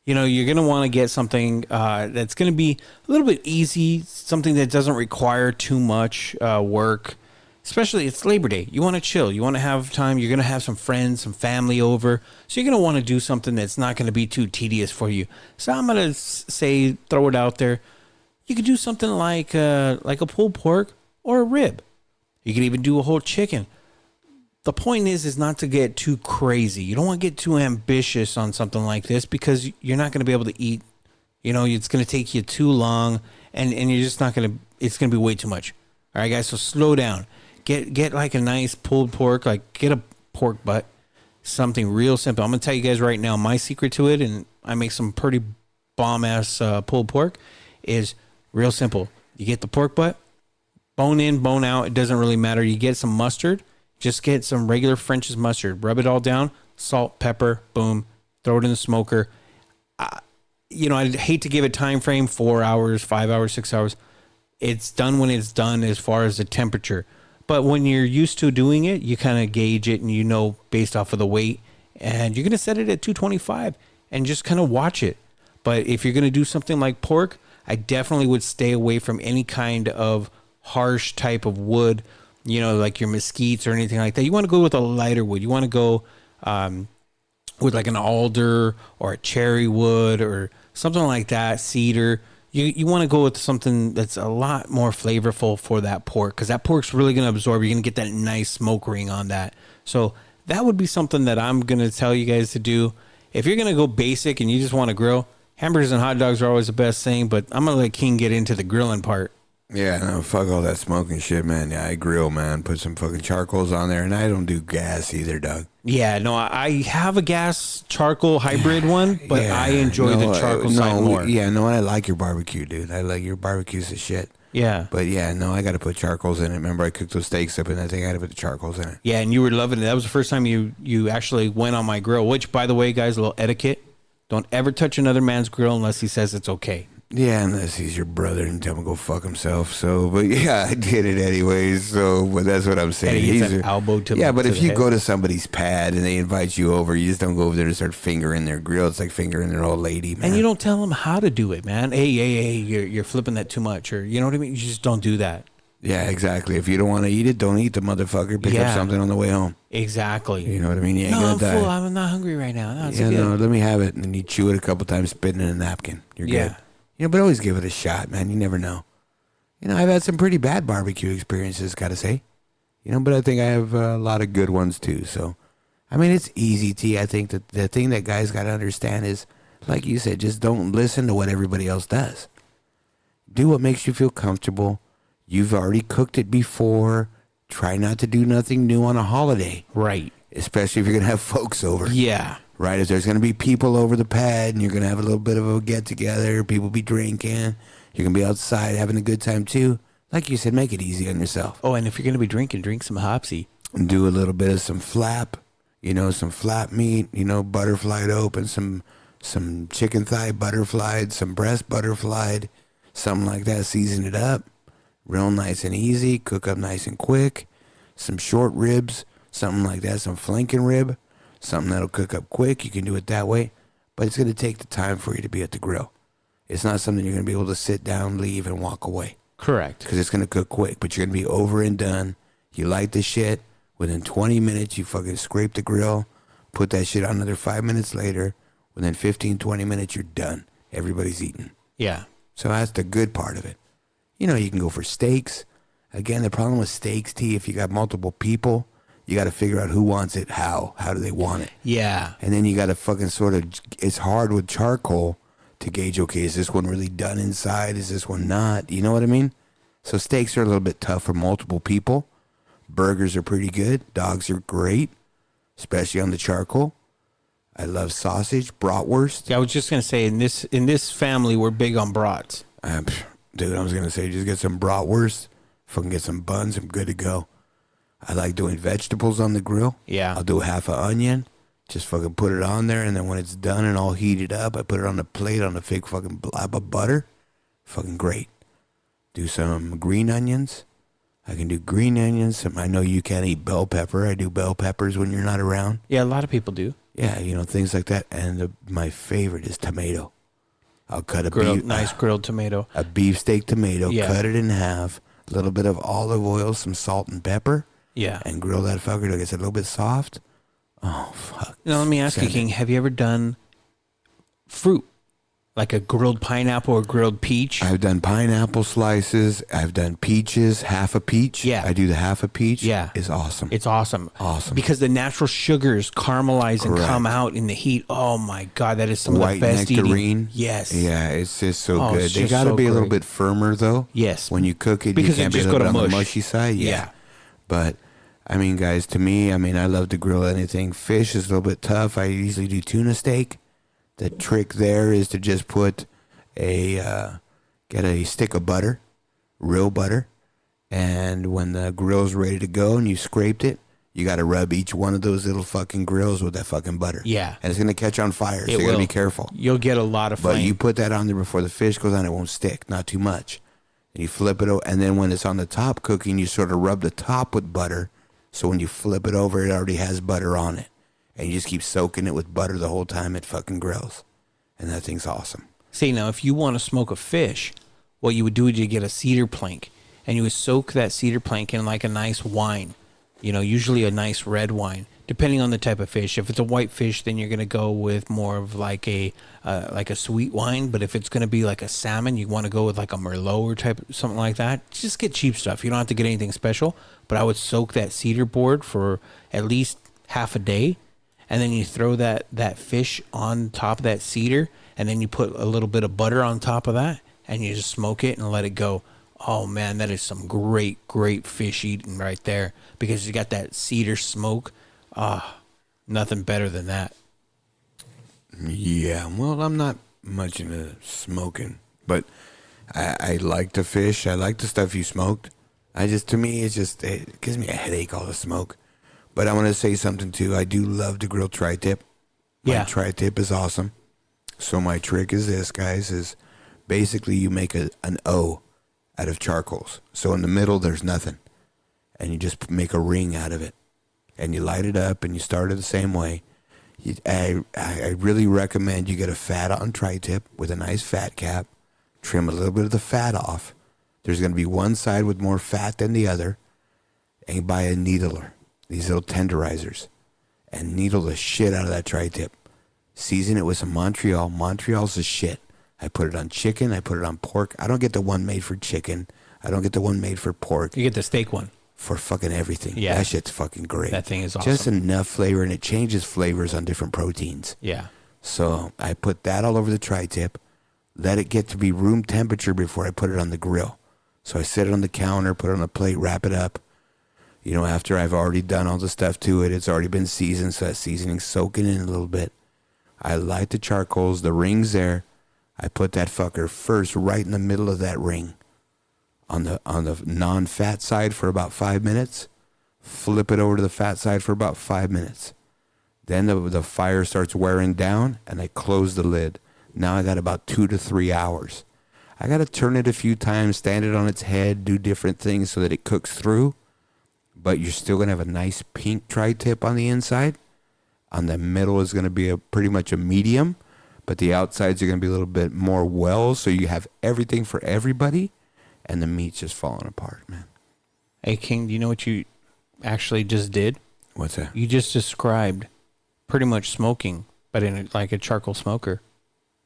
you're going to want to get something that's going to be a little bit easy, something that doesn't require too much work. Especially, it's Labor Day. You want to chill. You want to have time. You're going to have some friends, some family over. So you're going to want to do something that's not going to be too tedious for you. So I'm going to say, throw it out there. You could do something like a pulled pork or a rib. You could even do a whole chicken. The point is not to get too crazy. You don't want to get too ambitious on something like this because you're not going to be able to eat. It's going to take you too long, and you're just not going to. It's going to be way too much. All right, guys. So slow down. Get like a nice pulled pork, like get a pork butt, something real simple. I'm going to tell you guys right now, my secret to it, and I make some pretty bomb-ass pulled pork, is real simple. You get the pork butt, bone in, bone out. It doesn't really matter. You get some mustard. Just get some regular French's mustard. Rub it all down. Salt, pepper, boom. Throw it in the smoker. I'd hate to give it time frame, 4 hours, 5 hours, 6 hours. It's done when it's done as far as the temperature. But when you're used to doing it, you kind of gauge it and you know based off of the weight. And you're going to set it at 225 and just kind of watch it. But if you're going to do something like pork, I definitely would stay away from any kind of harsh type of wood, like your mesquites or anything like that. You want to go with a lighter wood. You want to go with like an alder or a cherry wood or something like that, cedar. You want to go with something that's a lot more flavorful for that pork, because that pork's really going to absorb. You're going to get that nice smoke ring on that. So that would be something that I'm going to tell you guys to do. If you're going to go basic and you just want to grill, hamburgers and hot dogs are always the best thing, but I'm going to let King get into the grilling part. Yeah, no, fuck all that smoking shit, man. Yeah, I grill, man. Put some fucking charcoals on there, and I don't do gas either, Doug. Yeah, no, I have a gas charcoal hybrid one, but yeah, I enjoy the charcoal side more. Yeah, no, I like your barbecue, dude. I like your barbecue's the shit. Yeah. But yeah, no, I got to put charcoals in it. Remember, I cooked those steaks up in that thing. I had to put the charcoals in it. Yeah, and you were loving it. That was the first time you actually went on my grill, which, by the way, guys, a little etiquette. Don't ever touch another man's grill unless he says it's okay. Yeah, unless he's your brother and tell him to go fuck himself. So, but yeah, I did it anyways. So, but that's what I'm saying. He's an elbow to yeah, but to if you head. Go to somebody's pad and they invite you over, you just don't go over there to start fingering their grill. It's like fingering their old lady, man. And you don't tell them how to do it, man. Hey, you're flipping that too much, or you know what I mean. You just don't do that. Yeah, exactly. If you don't want to eat it, don't eat the motherfucker. Pick up something on the way home. Exactly. You know what I mean? You ain't I'm gonna die. full. I'm not hungry right now. No, it's yeah, good. no, let me have it. And then you chew it a couple times, spit it in a napkin. You're good. But always give it a shot, man. You never know. I've had some pretty bad barbecue experiences, gotta say. But I think I have a lot of good ones too. So, I mean, it's easy, T. I think that the thing that guys gotta understand is, like you said, just don't listen to what everybody else does. Do what makes you feel comfortable. You've already cooked it before. Try not to do nothing new on a holiday. Right. Especially if you're gonna have folks over. Yeah. Right, if there's going to be people over the pad and you're going to have a little bit of a get-together, people be drinking, you're going to be outside having a good time too. Like you said, make it easy on yourself. Oh, and if you're going to be drinking, drink some hopsy. And do a little bit of some flap, some flap meat, butterflied open, some chicken thigh butterflied, some breast butterflied, something like that. Season it up, real nice and easy, cook up nice and quick. Some short ribs, something like that, some flanking rib. Something that'll cook up quick. You can do it that way. But it's going to take the time for you to be at the grill. It's not something you're going to be able to sit down, leave, and walk away. Correct. Because it's going to cook quick. But you're going to be over and done. You light the shit. Within 20 minutes, you fucking scrape the grill. Put that shit on another 5 minutes later. Within 15, 20 minutes, you're done. Everybody's eating. Yeah. So that's the good part of it. You can go for steaks. Again, the problem with steaks, T, if you got multiple people, you got to figure out who wants it, how do they want it. Yeah. And then you got to fucking it's hard with charcoal to gauge, okay, is this one really done inside? Is this one not? You know what I mean? So steaks are a little bit tough for multiple people. Burgers are pretty good. Dogs are great, especially on the charcoal. I love sausage, bratwurst. Yeah, I was just going to say, in this family, we're big on brats. Dude, I was going to say, just get some bratwurst, fucking get some buns, I'm good to go. I like doing vegetables on the grill. Yeah. I'll do half an onion, just fucking put it on there, and then when it's done and all heated up, I put it on the plate on a big fucking blob of butter. Fucking great. Do some green onions. I can do green onions. I know you can't eat bell pepper. I do bell peppers when you're not around. Yeah, a lot of people do. Yeah, things like that. And my favorite is tomato. I'll cut a grilled tomato. A beefsteak tomato, Yeah. cut it in half, a little bit of olive oil, some salt and pepper. Yeah. And grill that fucker till it gets a little bit soft. Oh, fuck. Now, let me ask you, King, have you ever done fruit? Like a grilled pineapple or grilled peach? I've done pineapple slices. I've done peaches, half a peach. Yeah. I do the half a peach. Yeah. It's awesome. It's awesome. Awesome. Because the natural sugars caramelize and Correct. come out in the heat. Oh, my God. That is some White of the best nectarine. eating. Yes. Yeah, it's just so Oh, good. it's They just got to so be a little great. bit firmer, though. Yes. When you cook it, Because you can't it be a just little go bit to on the mush. mushy side. Yeah. But I mean, guys, to me, I mean, I love to grill anything. Fish is a little bit tough. I usually do tuna steak. The trick there is to just put get a stick of butter, real butter, and when the grill's ready to go and you scraped it, you got to rub each one of those little fucking grills with that fucking butter. Yeah. And it's going to catch on fire, so It you got to will. be careful. You'll get a lot of flame. But you put that on there before the fish goes on, it won't stick, not too much. And you flip it over, and then when it's on the top cooking, you sort of rub the top with butter, so when you flip it over, it already has butter on it. And you just keep soaking it with butter the whole time it fucking grills. And that thing's awesome. See, now, if you want to smoke a fish, what you would do is you get a cedar plank, and you would soak that cedar plank in like a nice wine. You know, usually a nice red wine, depending on the type of fish. If it's a white fish, then you're going to go with more of like a sweet wine. But if it's going to be like a salmon, you want to go with like a Merlot or type something like that. Just get cheap stuff. You don't have to get anything special. But I would soak that cedar board for at least half a day, and then you throw that fish on top of that cedar, and then you put a little bit of butter on top of that, and you just smoke it and let it go. Oh, man, that is some great fish eating right there, because you got that cedar smoke. Nothing better than that. Yeah, well, I'm not much into smoking, but I like to fish. I like the stuff you smoked. To me, it gives me a headache, all the smoke. But I want to say something, too. I do love to grill tri-tip. My tri-tip is awesome. So my trick is this, guys, is basically you make an O out of charcoals. So in the middle, there's nothing. And you just make a ring out of it. And you light it up, and you start it the same way. I really recommend you get a fat on tri-tip with a nice fat cap. Trim a little bit of the fat off. There's going to be one side with more fat than the other. And buy a needler, these little tenderizers. And needle the shit out of that tri-tip. Season it with some Montreal. Montreal's the shit. I put it on chicken. I put it on pork. I don't get the one made for chicken. I don't get the one made for pork. You get the steak one. For fucking everything. Yeah. That shit's fucking great. That thing is awesome. Just enough flavor, and it changes flavors on different proteins. Yeah. So I put that all over the tri-tip. Let it get to be room temperature before I put it on the grill. So I set it on the counter, put it on a plate, wrap it up. You know, after I've already done all the stuff to it, it's already been seasoned, so that seasoning's soaking in a little bit. I light the charcoals, the ring's there. I put that fucker first right in the middle of that ring on the non-fat side for about 5 minutes. Flip it over to the fat side for about 5 minutes. Then the fire starts wearing down, and I close the lid. Now I got about 2 to 3 hours. I got to turn it a few times, stand it on its head, do different things so that it cooks through. But you're still going to have a nice pink tri-tip on the inside. On the middle is going to be pretty much a medium, but the outsides are going to be a little bit more well, so you have everything for everybody, and the meat's just falling apart, man. Hey, King, do you know what you actually just did? What's that? You just described pretty much smoking, but in like a charcoal smoker.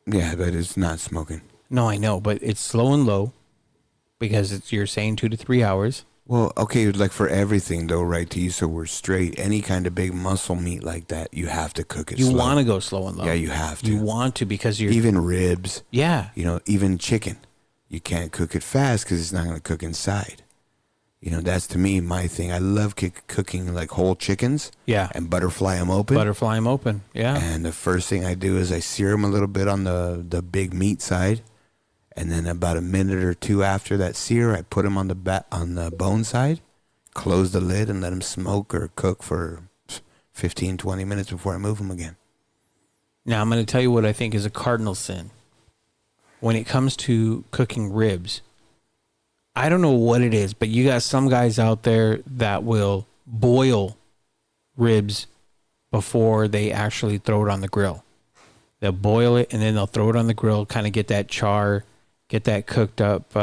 Yeah, but it's not smoking. No, I know, but it's slow and low because you're saying 2 to 3 hours. Well, okay, like for everything, though, right, to you, so we're straight. Any kind of big muscle meat like that, you have to cook it slow. You want to go slow and low. Yeah, you have to. You want to because you're... Even ribs. Yeah. You know, even chicken. You can't cook it fast because it's not going to cook inside. You know, that's, to me, my thing. I love cooking, like, whole chickens. Yeah. And butterfly them open. Butterfly them open, yeah. And the first thing I do is I sear them a little bit on the big meat side. And then about a minute or two after that sear, I put them on the bone side. Close the lid and let them smoke or cook for 15, 20 minutes before I move them again. Now, I'm going to tell you what I think is a cardinal sin. When it comes to cooking ribs, I don't know what it is, but you got some guys out there that will boil ribs before they actually throw it on the grill. They'll boil it, and then they'll throw it on the grill, kind of get that char, get that cooked up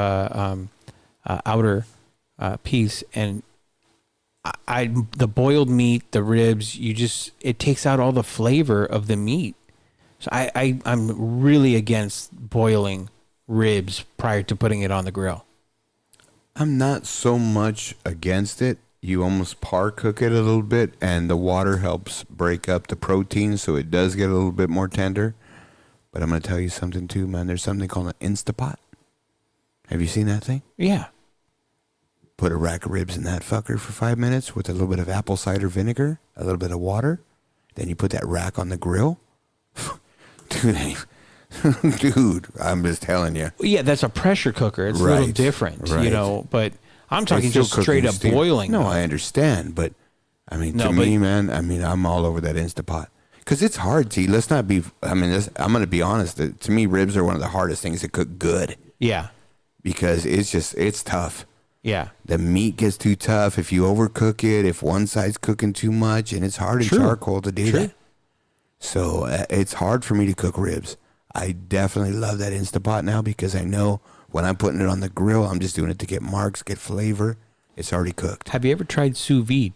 outer piece, and the boiled meat, the ribs, it takes out all the flavor of the meat. So I'm really against boiling ribs prior to putting it on the grill. I'm not so much against it. You almost par cook it a little bit, and the water helps break up the protein, so it does get a little bit more tender. But I'm going to tell you something too, man. There's something called an Instapot. Have you seen that thing? Yeah. Put a rack of ribs in that fucker for 5 minutes with a little bit of apple cider vinegar, a little bit of water. Then you put that rack on the grill. Dude, I'm just telling you. Yeah, that's a pressure cooker. It's a little different, you know. But I'm talking just straight up boiling. No, I understand, but I mean, to me, man, I mean, I'm all over that Instapot because it's hard. See, let's not be. I mean, I'm going to be honest. To me, ribs are one of the hardest things to cook good. Yeah, because it's tough. Yeah, the meat gets too tough if you overcook it. If one side's cooking too much, and it's hard in charcoal to do that. So it's hard for me to cook ribs. I definitely love that Instapot now because I know when I'm putting it on the grill, I'm just doing it to get marks, get flavor. It's already cooked. Have you ever tried sous vide?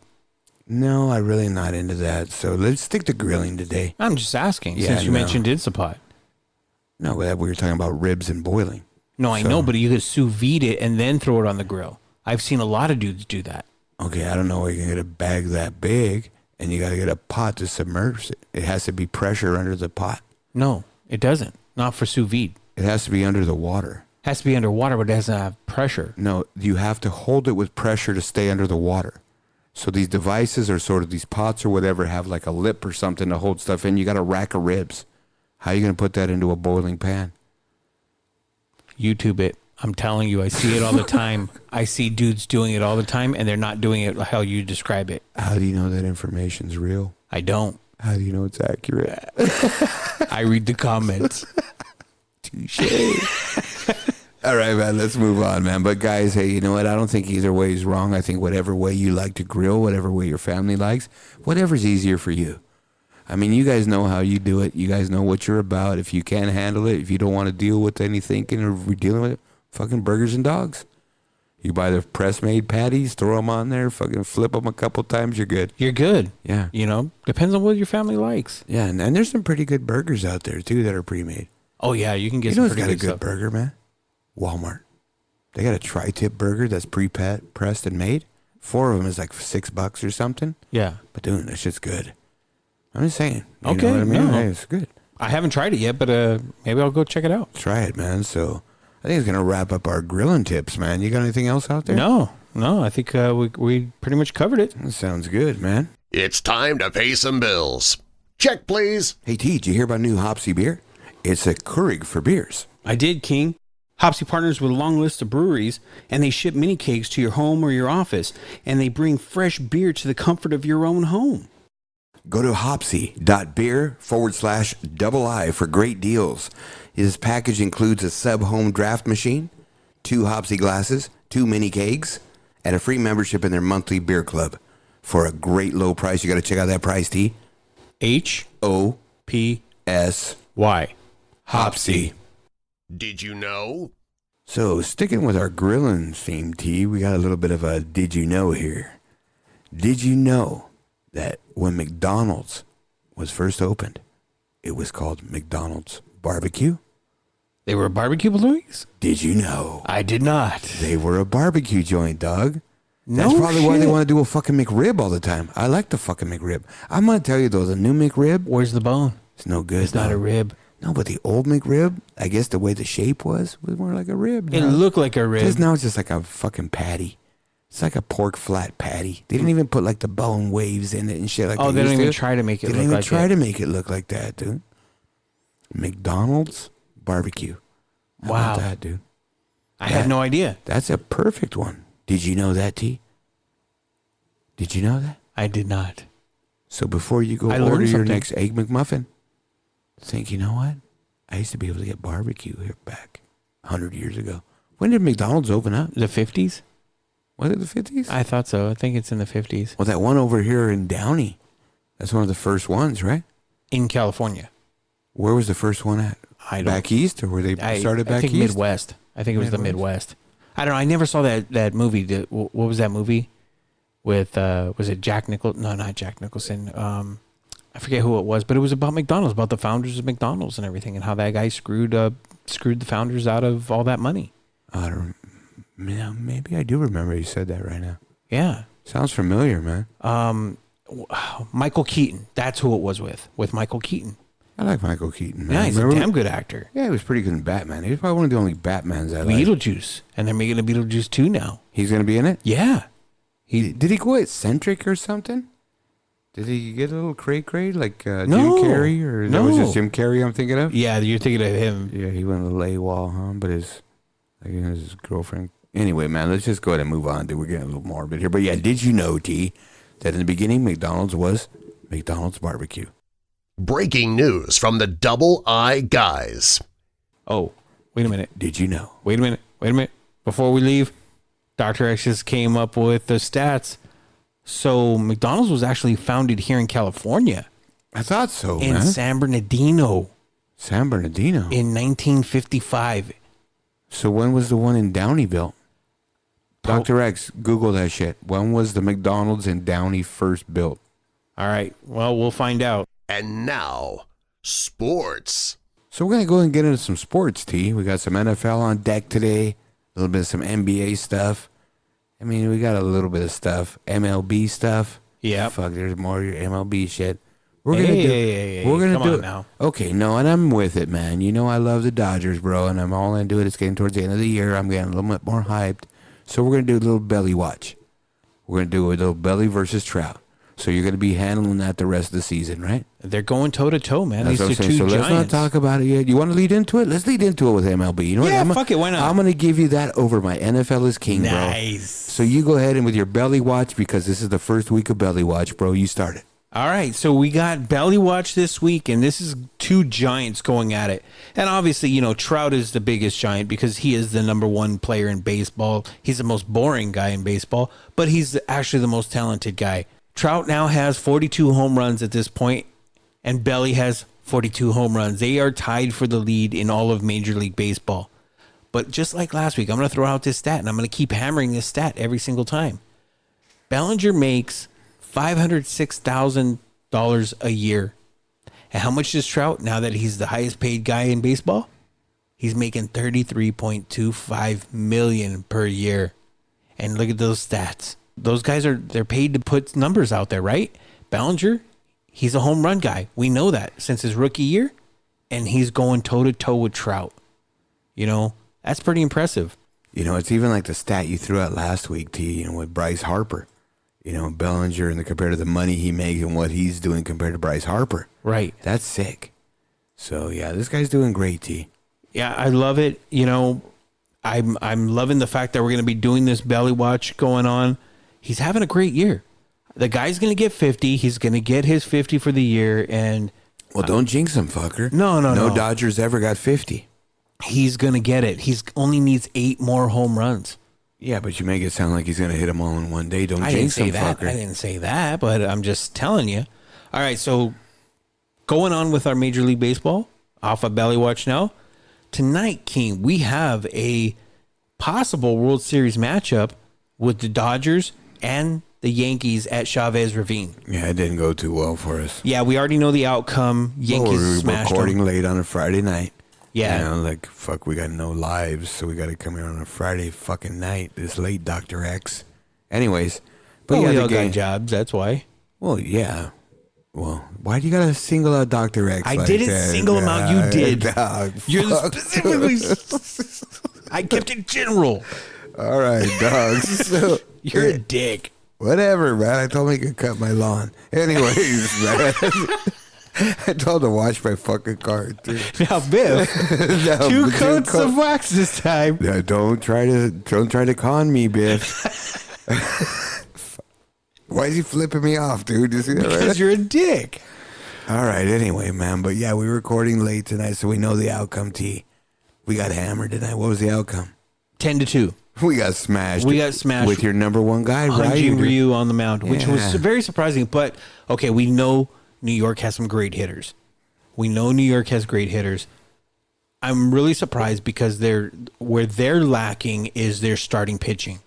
No, I'm really not into that. So let's stick to grilling today. I'm just asking since you mentioned Instapot. No, we were talking about ribs and boiling. No, I know, but you could sous vide it and then throw it on the grill. I've seen a lot of dudes do that. Okay, I don't know where you can get a bag that big, and you got to get a pot to submerge it. It has to be pressure under the pot. No, it doesn't. Not for sous vide. It has to be under the water. It has to be underwater, but it doesn't have pressure. No, you have to hold it with pressure to stay under the water. So these devices or sort of these pots or whatever have like a lip or something to hold stuff in. You got a rack of ribs. How are you going to put that into a boiling pan? YouTube it. I'm telling you, I see it all the time. I see dudes doing it all the time, and they're not doing it how you describe it. How do you know that information's real? I don't. How do you know it's accurate? I read the comments. Touche. All right, man, let's move on, man. But guys, hey, you know what? I don't think either way is wrong. I think whatever way you like to grill, whatever way your family likes, whatever's easier for you. I mean, you guys know how you do it. You guys know what you're about. If you can't handle it, if you don't want to deal with any thinking or dealing with it, fucking burgers and dogs. You buy the press-made patties, throw them on there, fucking flip them a couple times, you're good. You're good. Yeah. You know, depends on what your family likes. Yeah, and there's some pretty good burgers out there, too, that are pre-made. Oh, yeah, you can get some pretty good stuff. You know who's got a good burger, man? Walmart. They got a tri-tip burger that's pre-pressed and made. 4 of them is like $6 or something. Yeah. But, dude, that shit's good. I'm just saying. You okay. know what I mean? No. Hey, it's good. I haven't tried it yet, but maybe I'll go check it out. Try it, man. So I think it's going to wrap up our grilling tips, man. You got anything else out there? No. I think we pretty much covered it. That sounds good, man. It's time to pay some bills. Check, please. Hey, T, did you hear about new Hopsy beer? It's a Keurig for beers. I did, King. Hopsy partners with a long list of breweries, and they ship mini kegs to your home or your office, and they bring fresh beer to the comfort of your own home. Go to hopsy.beer/II for great deals. His package includes a sub-home draft machine, 2 Hopsy glasses, 2 mini kegs, and a free membership in their monthly beer club. For a great low price, you got to check out that price, T. HOPSY. Hopsy. Did you know? So, sticking with our grilling theme, T, we got a little bit of a did you know here. Did you know that when McDonald's was first opened, it was called McDonald's Barbecue? They were barbecue balloons? Did you know? I did not. They were a barbecue joint, dog. That's probably why they want to do a fucking McRib all the time. I like the fucking McRib. I'm going to tell you, though, the new McRib... Where's the bone? It's no good. It's not a rib. No, but the old McRib, I guess the way the shape was more like a rib. It looked like a rib. Because now it's just like a fucking patty. It's like a pork flat patty. They didn't even put like the bone waves in it and shit like that. Oh, they don't even try to make it look like that. They didn't even try to make it look like that, dude. McDonald's barbecue. How about that, dude? I had no idea. That's a perfect one. Did you know that, T? Did you know that? I did not. So before you go order your next Egg McMuffin, think, you know what? I used to be able to get barbecue here back 100 years ago. When did McDonald's open up? The 50s? Was it the 50s? I thought so. I think it's in the 50s. Well, that one over here in Downey, that's one of the first ones, right? In California. Where was the first one at? Back east, or were they started back east? I think Midwest. I think it was the Midwest. I don't know. I never saw that movie. What was that movie? With, was it Jack Nicholson? No, not Jack Nicholson. I forget who it was, but it was about McDonald's, about the founders of McDonald's and everything, and how that guy screwed the founders out of all that money. Maybe I do remember you said that right now. Yeah. Sounds familiar, man. Michael Keaton. That's who it was with Michael Keaton. I like Michael Keaton, man. Yeah, he's Remember? a damn good actor. Yeah, he was pretty good in Batman. He was probably one of the only Batmans I like. Beetlejuice. And they're making a Beetlejuice 2 now. He's going to be in it? Yeah. Did he go eccentric or something? Did he get a little cray-cray like Jim No. Carrey? Or that was just Jim Carrey I'm thinking of? Yeah, you're thinking of him. Yeah, he went a little AWOL, huh? But his girlfriend. Anyway, man, let's just go ahead and move on, dude. We're getting a little morbid here. But yeah, did you know, T, that in the beginning McDonald's was McDonald's barbecue? Breaking news from the Double I Guys. Oh, wait a minute. Did you know? Wait a minute. Before we leave, Dr. X just came up with the stats. So McDonald's was actually founded here in California. I thought so, in man. San Bernardino. San Bernardino? In 1955. So when was the one in Downeyville? Dr. X, Google that shit. When was the McDonald's in Downey first built? All right. Well, we'll find out. And now, sports. So we're going to go and get into some sports, T. We got some NFL on deck today. A little bit of some NBA stuff. I mean, we got a little bit of stuff. MLB stuff. Yeah. Fuck, there's more of your MLB shit. We're Hey, gonna come do on it now. Okay, no, and I'm with it, man. You know I love the Dodgers, bro, and I'm all into it. It's getting towards the end of the year. I'm getting a little bit more hyped. So we're gonna do a little belly watch. We're gonna do a little belly versus trout. So you're gonna be handling that the rest of the season, right? They're going toe to toe, man. That's what I'm These are saying. two So giants. let's not talk about it yet. You want to lead into it? Let's lead into it with MLB. You know Yeah, what? fuck it. Why not? I'm gonna give you that over my NFL is king, bro. Nice. So you go ahead and with your belly watch because this is the first week of belly watch, bro. You start it. All right, so we got Belly Watch this week, and this is two giants going at it. And obviously, you know, Trout is the biggest giant because he is the number one player in baseball. He's the most boring guy in baseball, but he's actually the most talented guy. Trout now has 42 home runs at this point, and Belly has 42 home runs. They are tied for the lead in all of Major League Baseball. But just like last week, I'm going to throw out this stat, and I'm going to keep hammering this stat every single time. Bellinger makes $506,000 a year. And how much does Trout, now that he's the highest paid guy in baseball? He's making $33.25 million per year. And look at those stats. Those guys they're paid to put numbers out there, right? Bellinger, he's a home run guy. We know that since his rookie year. And he's going toe to toe with Trout. You know, that's pretty impressive. You know, it's even like the stat you threw out last week, T, you know, with Bryce Harper. You know, Bellinger and compared to the money he makes and what he's doing compared to Bryce Harper. Right. That's sick. So, yeah, this guy's doing great, T. Yeah, I love it. You know, I'm loving the fact that we're going to be doing this belly watch going on. He's having a great year. The guy's going to get 50. He's going to get his 50 for the year. And well, don't jinx him, fucker. No. No Dodgers ever got 50. He's going to get it. He's only needs 8 more home runs. Yeah, but you make it sound like he's going to hit them all in one day. Don't I didn't jinx say him, that. fucker. I didn't say that, but I'm just telling you. All right, so going on with our Major League Baseball, off of Belly Watch now. Tonight, King, we have a possible World Series matchup with the Dodgers and the Yankees at Chavez Ravine. Yeah, it didn't go too well for us. Yeah, we already know the outcome. Yankees we're smashed recording them. late on a Friday night. Yeah. You know, like, fuck, we got no lives, so we got to come here on a Friday fucking night. This late, Dr. X. Anyways. But Well, yeah, we the all game. got jobs, that's why. Well, yeah. Well, why do you got to single out Dr. X I like didn't that? single him out. You did. Dog, You're fuck. specifically... I kept it general. All right, dog. So, You're a dick. whatever, man. I told him he could cut my lawn. Anyways, man. I told him to wash my fucking car, too. Now, Biff, No, two coats of wax this time. Yeah, don't try to con me, Biff. Why is he flipping me off, dude? You see that Because right? you're a dick. All right, anyway, man. But yeah, we're recording late tonight, so we know the outcome, T. We got hammered tonight. What was the outcome? 10-2. We got smashed. We got smashed with your number one guy, right? Hyunjin Ryu on the mound, which was Yeah. very surprising. But, okay, we know New York has some great hitters. We know New York has great hitters. I'm really surprised because where they're lacking is their starting pitching.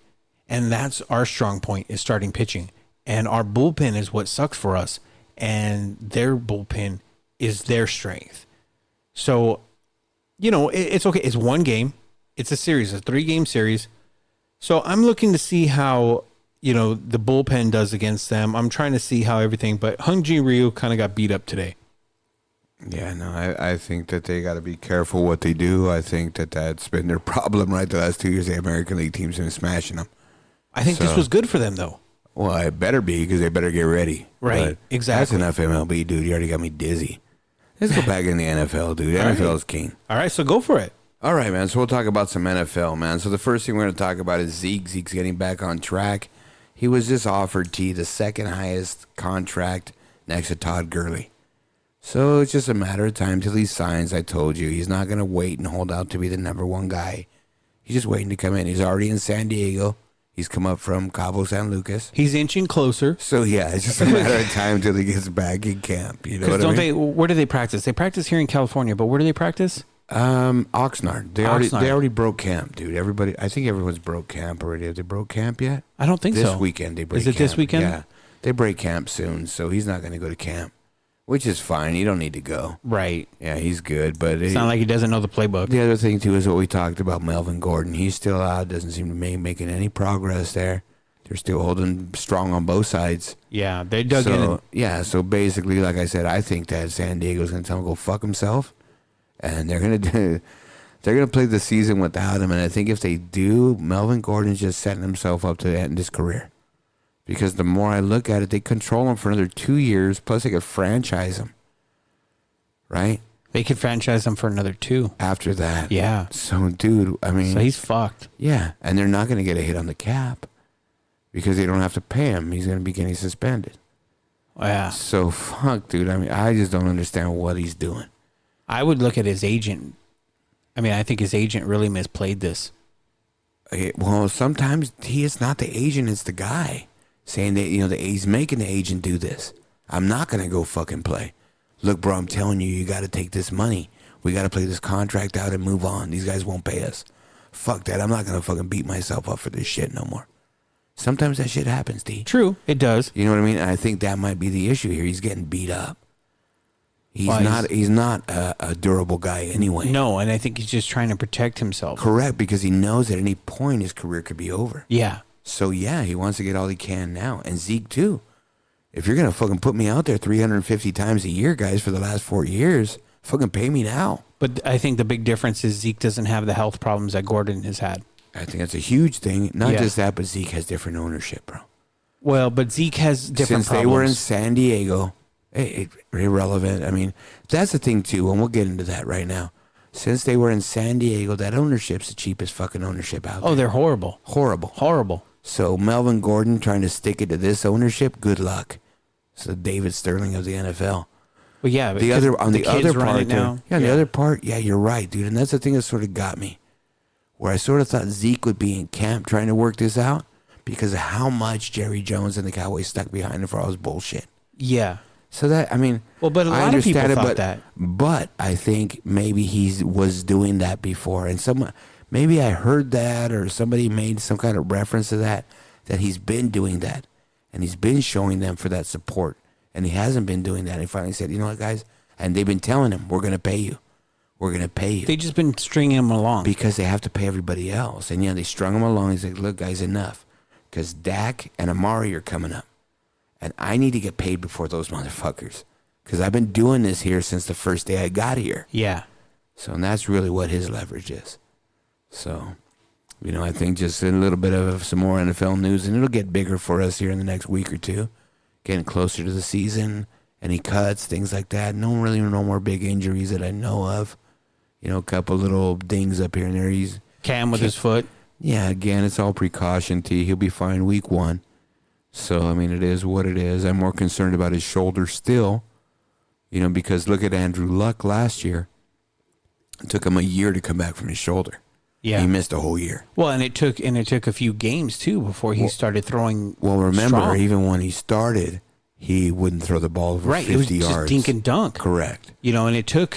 And that's our strong point, is starting pitching. And our bullpen is what sucks for us. And their bullpen is their strength. So, you know, it's okay. It's one game. It's a series, a 3-game series. So I'm looking to see how, you know, the bullpen does against them. I'm trying to see how everything, but Hyunjin Ryu kind of got beat up today. Yeah, no, I think that they got to be careful what they do. I think that that's been their problem, right? The last 2 years, the American League teams have been smashing them. I think this So- was good for them, though. Well, it better be because they better get ready. Right, But exactly. That's enough MLB, dude. You already got me dizzy. Let's go back in the NFL, dude. All right. NFL is king. All right, so go for it. All right, man. So we'll talk about some NFL, man. So the first thing we're going to talk about is Zeke. Zeke's getting back on track. He was just offered the second highest contract next to Todd Gurley. So it's just a matter of time till he signs. I told you, he's not going to wait and hold out to be the number one guy. He's just waiting to come in. He's already in San Diego. He's come up from Cabo San Lucas. He's inching closer. So, yeah, it's just a matter of time till he gets back in camp. You know what I Don't mean? they? Where do they practice? They practice here in California, but where do they practice? Oxnard. They Oxnard. already broke camp, dude. I think everyone's broke camp already. Have they broke camp yet? I don't think This so. weekend they break Is it camp. this weekend? Yeah. They break camp soon, so he's not going to go to camp, which is fine. You don't need to go. Right. Yeah, he's good. But It's not like he doesn't know the playbook. the other thing, too, is what we talked about Melvin Gordon. He's still out. Doesn't seem to be making any progress there. They're still holding strong on both sides. Yeah, they dug in. So, yeah, so basically, like I said, I think that San Diego's going to tell him to go fuck himself, and they're going to they're going to play the season without him. And I think if they do, Melvin Gordon's just setting himself up to end his career. Because the more I look at it, they control him for another 2 years, plus they could franchise him, right? They could franchise him for another 2. After that. Yeah. So, dude, I mean. So he's fucked. Yeah, and they're not going to get a hit on the cap because they don't have to pay him. He's going to be getting suspended. Yeah. So, fuck, dude. I mean, I just don't understand what he's doing. I would look at his agent. I mean, I think his agent really misplayed this. Well, sometimes he is not the agent, it's the guy saying that, he's making the agent do this. I'm not going to go fucking play. Look, bro, I'm telling you, you got to take this money. We got to play this contract out and move on. These guys won't pay us. Fuck that. I'm not going to fucking beat myself up for this shit no more. Sometimes that shit happens, D. True, it does. You know what I mean? And I think that might be the issue here. He's getting beat up. He's Well, not a durable guy anyway. No, and I think he's just trying to protect himself. Correct, because he knows at any point his career could be over. Yeah. So, yeah, he wants to get all he can now. And Zeke, too. If you're going to fucking put me out there 350 times a year, guys, for the last 4 years, fucking pay me now. But I think the big difference is Zeke doesn't have the health problems that Gordon has had. I think that's a huge thing. Not Yeah. just that, but Zeke has different ownership, bro. Well, but Zeke has different Since problems. they were in San Diego, irrelevant. I mean, that's the thing, too, and we'll get into that right now. Since they were in San Diego, that ownership's the cheapest fucking ownership out there. Oh, they're horrible. Horrible. Horrible. So Melvin Gordon trying to stick it to this ownership, good luck. It's the David Sterling of the NFL. Well, yeah. The other kids run part, it now. the other part, yeah, you're right, dude. And that's the thing that sort of got me, where I sort of thought Zeke would be in camp trying to work this out because of how much Jerry Jones and the Cowboys stuck behind him for all his bullshit. Yeah. So that, I mean, Well, but a I lot of people understand it, thought that. But I think maybe he was doing that before, and maybe I heard that, or somebody made some kind of reference to that he's been doing that, and he's been showing them for that support, and he hasn't been doing that. And he finally said, "You know what, guys?" And they've been telling him, "We're going to pay you. We're going to pay you." They just been stringing him along. Because they have to pay everybody else, and they strung him along. He's like, "Look, guys, enough," because Dak and Amari are coming up. And I need to get paid before those motherfuckers. Because I've been doing this here since the first day I got here. Yeah. So, and that's really what his leverage is. So, I think just a little bit of some more NFL news. And it'll get bigger for us here in the next week or two. Getting closer to the season. Any cuts, things like that. No more big injuries that I know of. A couple little dings up here and there. Cam with his foot. Yeah, again, it's all precaution, T. He'll be fine week 1. So, I mean, it is what it is. I'm more concerned about his shoulder still, because look at Andrew Luck last year. It took him a year to come back from his shoulder. Yeah. He missed a whole year. Well, and it took a few games too before he started throwing. Well, remember, strong. even when he started, he wouldn't throw the ball over 50 it was yards. just dink and dunk. Correct. And it took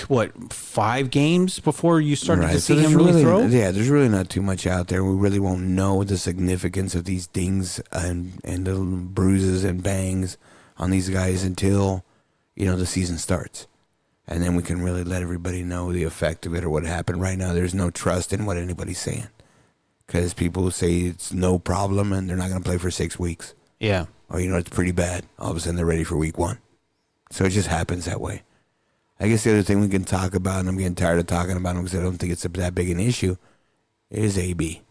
5 games before you started to see there's him really throw. Yeah, there's really not too much out there. We really won't know the significance of these dings and little bruises and bangs on these guys until, the season starts. And then we can really let everybody know the effect of it or what happened. Right now, there's no trust in what anybody's saying. Because people say it's no problem and they're not going to play for 6 weeks. Yeah. Or, it's pretty bad. All of a sudden, they're ready for week 1. So it just happens that way. I guess the other thing we can talk about, and I'm getting tired of talking about him because I don't think it's that big an issue, is AB.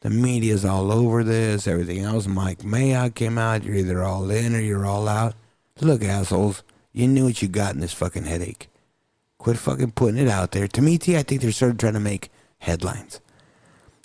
The media's all over this, everything else. Mike Mayock came out. You're either all in or you're all out. Look, assholes, you knew what you got in this fucking headache. Quit fucking putting it out there. To me, T, I think they're sort of trying to make headlines.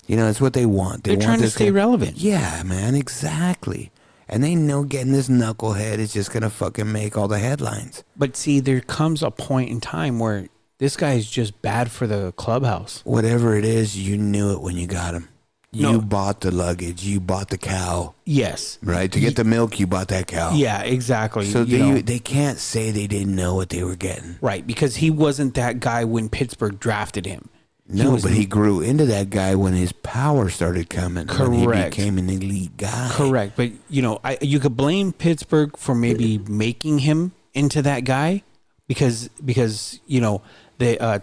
You know, it's what they want. They're trying to stay relevant. Yeah, man, exactly. And they know getting this knucklehead is just going to fucking make all the headlines. But see, there comes a point in time where this guy is just bad for the clubhouse. Whatever it is, you knew it when you got him. You bought the luggage. You bought the cow. Yes. Right? To get the milk, you bought that cow. Yeah, exactly. So they can't say they didn't know what they were getting. Right, because he wasn't that guy when Pittsburgh drafted him. No, but he grew into that guy when his power started coming. Correct. When he became an elite guy. Correct. But, you could blame Pittsburgh for maybe making him into that guy because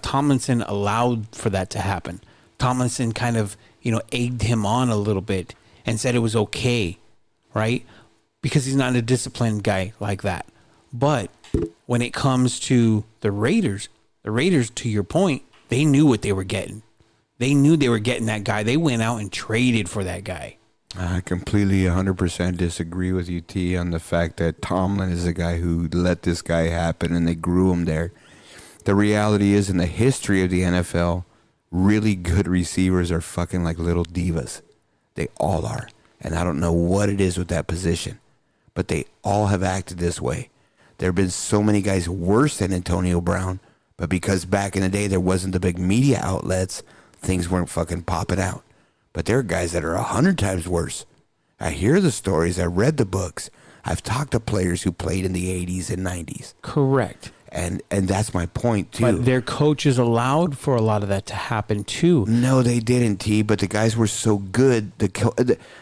Tomlinson allowed for that to happen. Tomlinson kind of, egged him on a little bit and said it was okay, right? Because he's not a disciplined guy like that. But when it comes to the Raiders, to your point, they knew what they were getting. They knew they were getting that guy. They went out and traded for that guy. I completely 100% disagree with you, T, on the fact that Tomlin is the guy who let this guy happen and they grew him there. The reality is, in the history of the NFL, really good receivers are fucking like little divas. They all are. And I don't know what it is with that position, but they all have acted this way. There have been so many guys worse than Antonio Brown, but because back in the day there wasn't the big media outlets, things weren't fucking popping out. But there are guys that are 100 times worse. I hear the stories. I read the books. I've talked to players who played in the 80s and 90s. Correct. And that's my point, too. But their coaches allowed for a lot of that to happen, too. No, they didn't, T, but the guys were so good.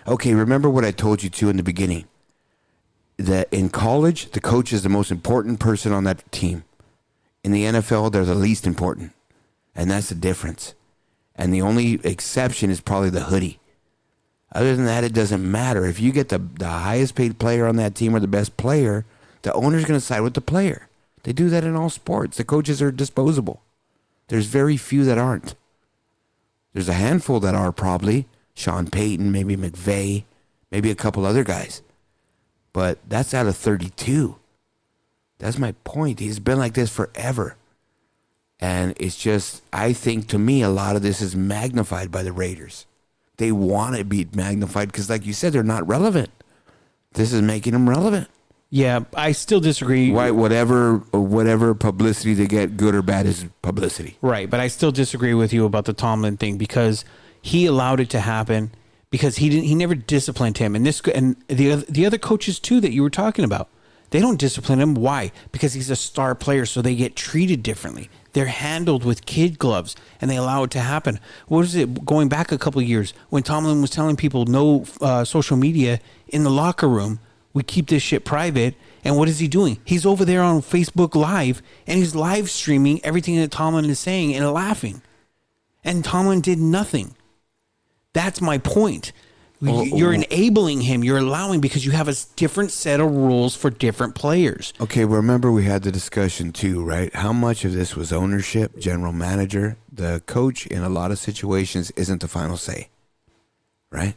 Okay, remember what I told you, too, in the beginning. That in college, the coach is the most important person on that team. In the NFL, they're the least important. And that's the difference. And the only exception is probably the hoodie. Other than that, it doesn't matter. If you get the highest paid player on that team or the best player, the owner's going to side with the player. They do that in all sports. The coaches are disposable. There's very few that aren't. There's a handful that are probably. Sean Payton, maybe McVay, maybe a couple other guys. But that's out of 32. That's my point. He's been like this forever. And it's just, I think to me, a lot of this is magnified by the Raiders. They want to be magnified because, like you said, they're not relevant. This is making them relevant. Yeah, I still disagree. Right, whatever publicity they get, good or bad, is publicity. Right, but I still disagree with you about the Tomlin thing because he allowed it to happen because he never disciplined him, and the other coaches too that you were talking about, they don't discipline him. Why? Because he's a star player, so they get treated differently. They're handled with kid gloves, and they allow it to happen. What is it, going back a couple of years, when Tomlin was telling people no social media in the locker room, we keep this shit private, and what is he doing? He's over there on Facebook Live, and he's live streaming everything that Tomlin is saying and laughing. And Tomlin did nothing. That's my point. You're enabling him. You're allowing because you have a different set of rules for different players. Okay, remember we had the discussion too, right? How much of this was ownership, general manager? The coach in a lot of situations isn't the final say, right?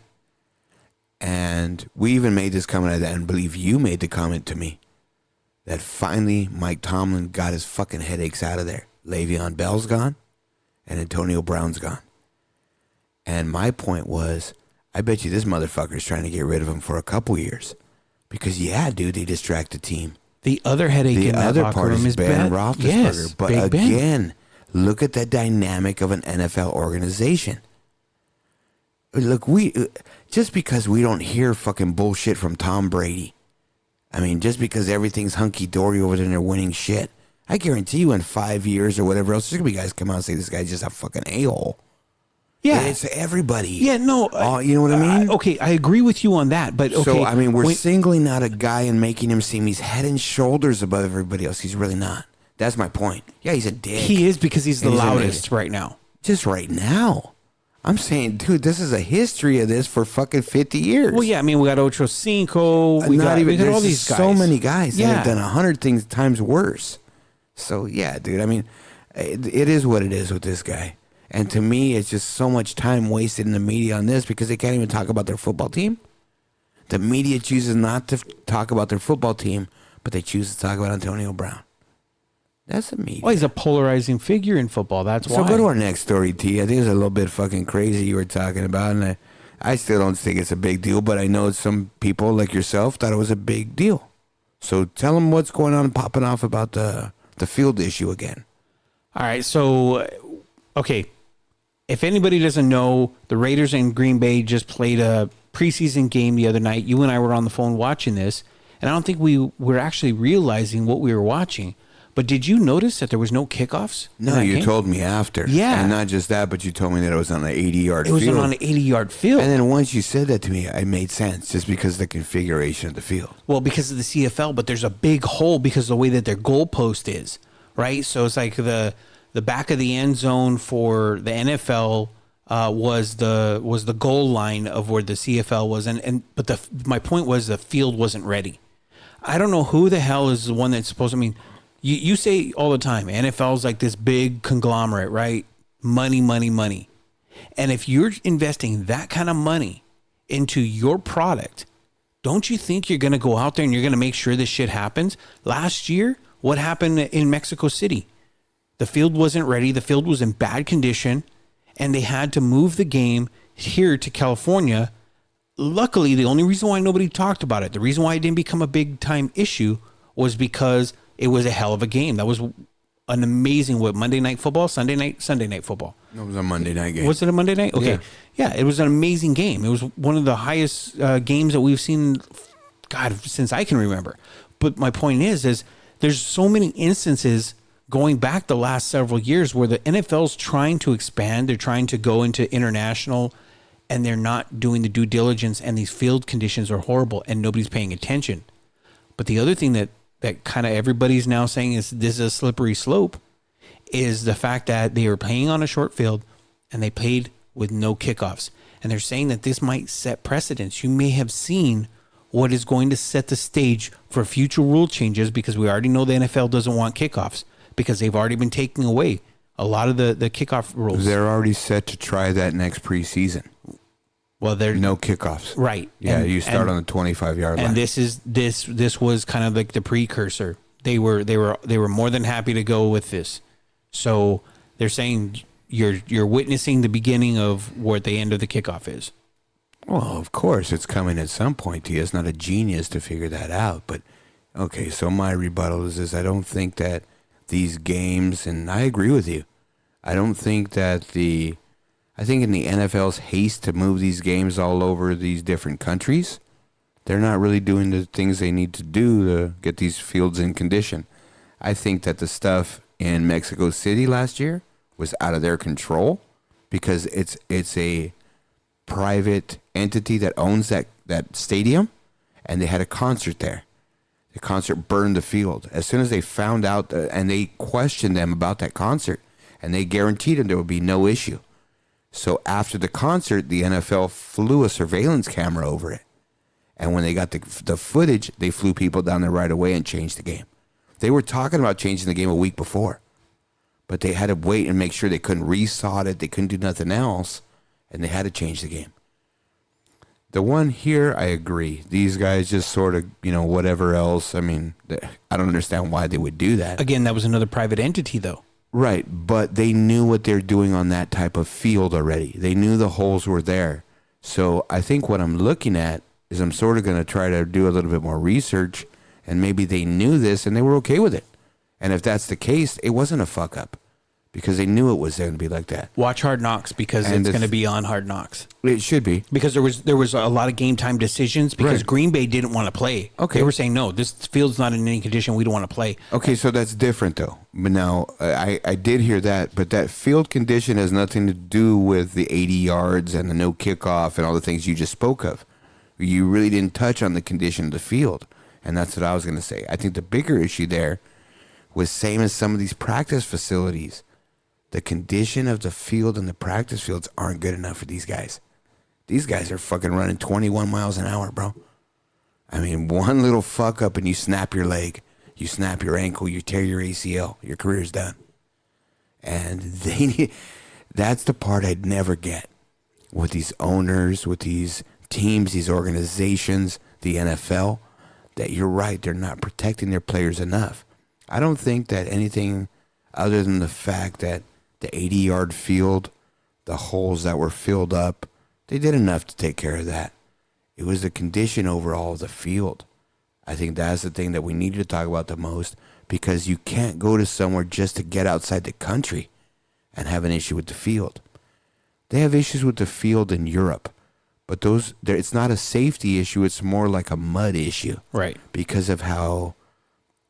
And we even made this comment, and I believe you made the comment to me, that finally Mike Tomlin got his fucking headaches out of there. Le'Veon Bell's gone, and Antonio Brown's gone. And my point was, I bet you this motherfucker's trying to get rid of him for a couple years. Because, yeah, dude, they distract the team. The other headache in that locker room is Ben Roethlisberger. Yes, but Big again, look at the dynamic of an NFL organization. Look, just because we don't hear fucking bullshit from Tom Brady, I mean, just because everything's hunky-dory over there and they're winning shit, I guarantee you in 5 years or whatever else, there's going to be guys come out and say this guy's just a fucking a-hole. Yeah. It's everybody. Yeah, no. You know what I mean? Okay, I agree with you on that, but okay. So, I mean, we're singling out a guy and making him seem he's head and shoulders above everybody else. He's really not. That's my point. Yeah, he's a dick. He is because he's the loudest right now. Just right now. I'm saying, dude, this is a history of this for fucking 50 years. Well, yeah, I mean, we got Ocho Cinco. We got all these guys. So many guys that have done 100 times worse. So, yeah, dude, I mean, it is what it is with this guy. And to me, it's just so much time wasted in the media on this because they can't even talk about their football team. The media chooses not to talk about their football team, but they choose to talk about Antonio Brown. That's the media. Well, he's a polarizing figure in football. That's why. So go to our next story, T. I think it's a little bit fucking crazy you were talking about, and I still don't think it's a big deal, but I know some people like yourself thought it was a big deal. So tell them what's going on popping off about the field issue again. All right, so, okay. If anybody doesn't know, the Raiders and Green Bay just played a preseason game the other night. You and I were on the phone watching this, and I don't think we were actually realizing what we were watching. But did you notice that there was no kickoffs? No, you told me after. Yeah. And not just that, but you told me that it was on an 80-yard field. It was on an 80-yard field. And then once you said that to me, it made sense just because of the configuration of the field. Well, because of the CFL, but there's a big hole because of the way that their goalpost is, right? So it's like the back of the end zone for the NFL was the goal line of where the CFL was, but my point was the field wasn't ready. I don't know who the hell is the one that's supposed to, I mean, you say all the time, NFL's like this big conglomerate, right? Money, money, money. And if you're investing that kind of money into your product, don't you think you're going to go out there and you're going to make sure this shit happens? Last year, what happened in Mexico City? The field wasn't ready. The field was in bad condition, and they had to move the game here to California. Luckily, the only reason why nobody talked about it, the reason why it didn't become a big time issue was because it was a hell of a game. That was an amazing, Monday Night Football, Sunday Night Football. It was a Monday night game. Was it a Monday night? Okay. Yeah, it was an amazing game. It was one of the highest games that we've seen, God, since I can remember. But my point is there's so many instances going back the last several years where the NFL's trying to expand. They're trying to go into international, and they're not doing the due diligence, and these field conditions are horrible, and nobody's paying attention. But the other thing that kind of everybody's now saying is this is a slippery slope is the fact that they were playing on a short field and they played with no kickoffs. And they're saying that this might set precedents. You may have seen what is going to set the stage for future rule changes because we already know the NFL doesn't want kickoffs because they've already been taking away a lot of the kickoff rules. They're already set to try that next preseason. Well, there's no kickoffs. Right. Yeah, you start on the 25-yard line. And this was kind of like the precursor. They were more than happy to go with this. So they're saying you're witnessing the beginning of where the end of the kickoff is. Well, of course, it's coming at some point. He is not a genius to figure that out. But okay, so my rebuttal is this: I don't think that these games, and I agree with you. I don't think that I think in the NFL's haste to move these games all over these different countries, they're not really doing the things they need to do to get these fields in condition. I think that the stuff in Mexico City last year was out of their control because it's a private entity that owns that stadium, and they had a concert there. The concert burned the field. As soon as they found out, and they questioned them about that concert, and they guaranteed them there would be no issue. So after the concert, the NFL flew a surveillance camera over it. And when they got the footage, they flew people down there right away and changed the game. They were talking about changing the game a week before. But they had to wait and make sure they couldn't resod it. They couldn't do nothing else. And they had to change the game. The one here, I agree. These guys just sort of, whatever else. I mean, I don't understand why they would do that. Again, that was another private entity, though. Right, but they knew what they're doing on that type of field already. They knew the holes were there. So I think what I'm looking at is I'm sort of going to try to do a little bit more research, and maybe they knew this and they were okay with it. And if that's the case, it wasn't a fuck up because they knew it was going to be like that. Watch Hard Knocks because it's going to be on Hard Knocks. It should be. Because there was a lot of game time decisions because Right. Green Bay didn't want to play. Okay. They were saying, no, this field's not in any condition. We don't want to play. Okay, so that's different though. But now, I did hear that, but that field condition has nothing to do with the 80 yards and the no kickoff and all the things you just spoke of. You really didn't touch on the condition of the field, and that's what I was going to say. I think the bigger issue there was same as some of these practice facilities. The condition of the field and the practice fields aren't good enough for these guys. These guys are fucking running 21 miles an hour, bro. I mean, one little fuck up and you snap your leg. You snap your ankle, you tear your ACL, your career's done. And that's the part I'd never get with these owners, with these teams, these organizations, the NFL, that you're right, they're not protecting their players enough. I don't think that anything other than the fact that the 80-yard field, the holes that were filled up, they did enough to take care of that. It was the condition overall of the field. I think that's the thing that we need to talk about the most, because you can't go to somewhere just to get outside the country and have an issue with the field. They have issues with the field in Europe, but it's not a safety issue. It's more like a mud issue. Right. Because of how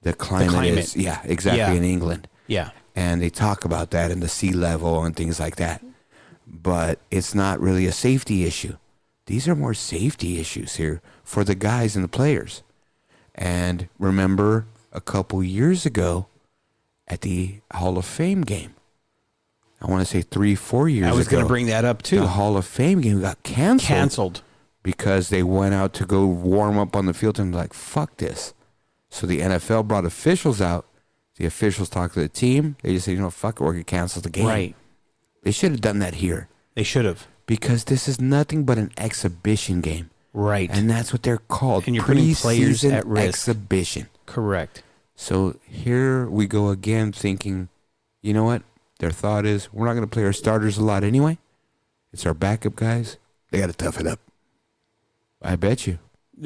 the climate is. Yeah, exactly, in England. Yeah. And they talk about that and the sea level and things like that. But it's not really a safety issue. These are more safety issues here for the guys and the players. And remember a couple years ago at the Hall of Fame game, I want to say 3-4 years ago. I was going to bring that up too. The Hall of Fame game got canceled. Because they went out to go warm up on the field and like, fuck this. So the NFL brought officials out. The officials talked to the team. They just said, fuck it, we're going to cancel the game. Right. They should have done that here. They should have. Because this is nothing but an exhibition game. Right. And that's what they're called. And you're putting players Preseason at risk. Exhibition. Correct. So here we go again thinking, you know what? Their thought is, we're not going to play our starters a lot anyway. It's our backup guys. They got to tough it up. I bet you.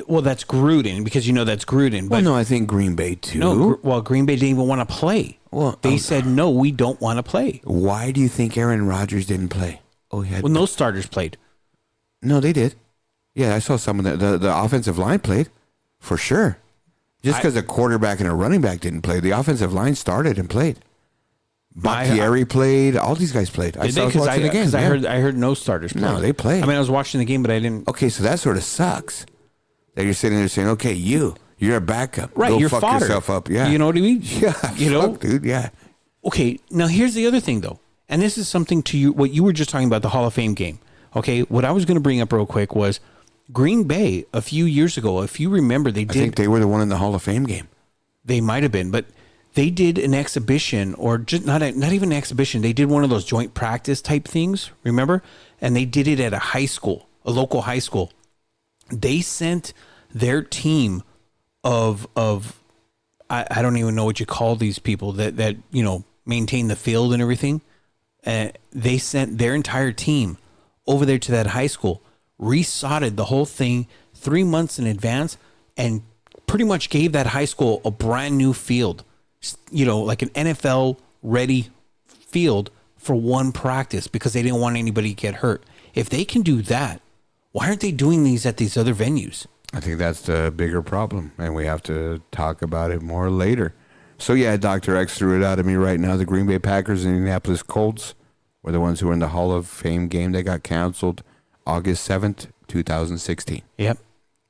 Well, that's Gruden, because that's Gruden. But Well, no, I think Green Bay too. No, Green Bay didn't even want to play. Well, they said, no, we don't want to play. Why do you think Aaron Rodgers didn't play? Oh, he had. Well, no starters played. No, they did. Yeah, I saw some of the offensive line played, for sure. Just because a quarterback and a running back didn't play, the offensive line started and played. Bakhtiari played. All these guys played. I was watching the game. Because I heard no starters played. No, they played. I mean, I was watching the game, but I didn't. Okay, so that sort of sucks. That you're sitting there saying, okay, you're a backup. Right, Go you're fuck fodder. yourself up. Yeah. You know what I mean? Yeah, fuck, dude, yeah. Okay, now here's the other thing, though. And this is something to you, what you were just talking about, the Hall of Fame game. Okay, what I was going to bring up real quick was Green Bay a few years ago, if you remember, I think they were the one in the Hall of Fame game. They might have been, but they did an exhibition, or just not even an exhibition. They did one of those joint practice type things, remember? And they did it at a high school, a local high school. They sent their team of I don't even know what you call these people that maintain the field and everything. They sent their entire team over there to that high school, resodded the whole thing 3 months in advance, and pretty much gave that high school a brand new field, like an NFL ready field for one practice, because they didn't want anybody to get hurt. If they can do that, why aren't they doing these at these other venues? I think that's the bigger problem, and we have to talk about it more later. So, yeah, Dr. X threw it out at me right now. The Green Bay Packers and Indianapolis Colts were the ones who were in the Hall of Fame game. They got canceled August 7th, 2016. Yep.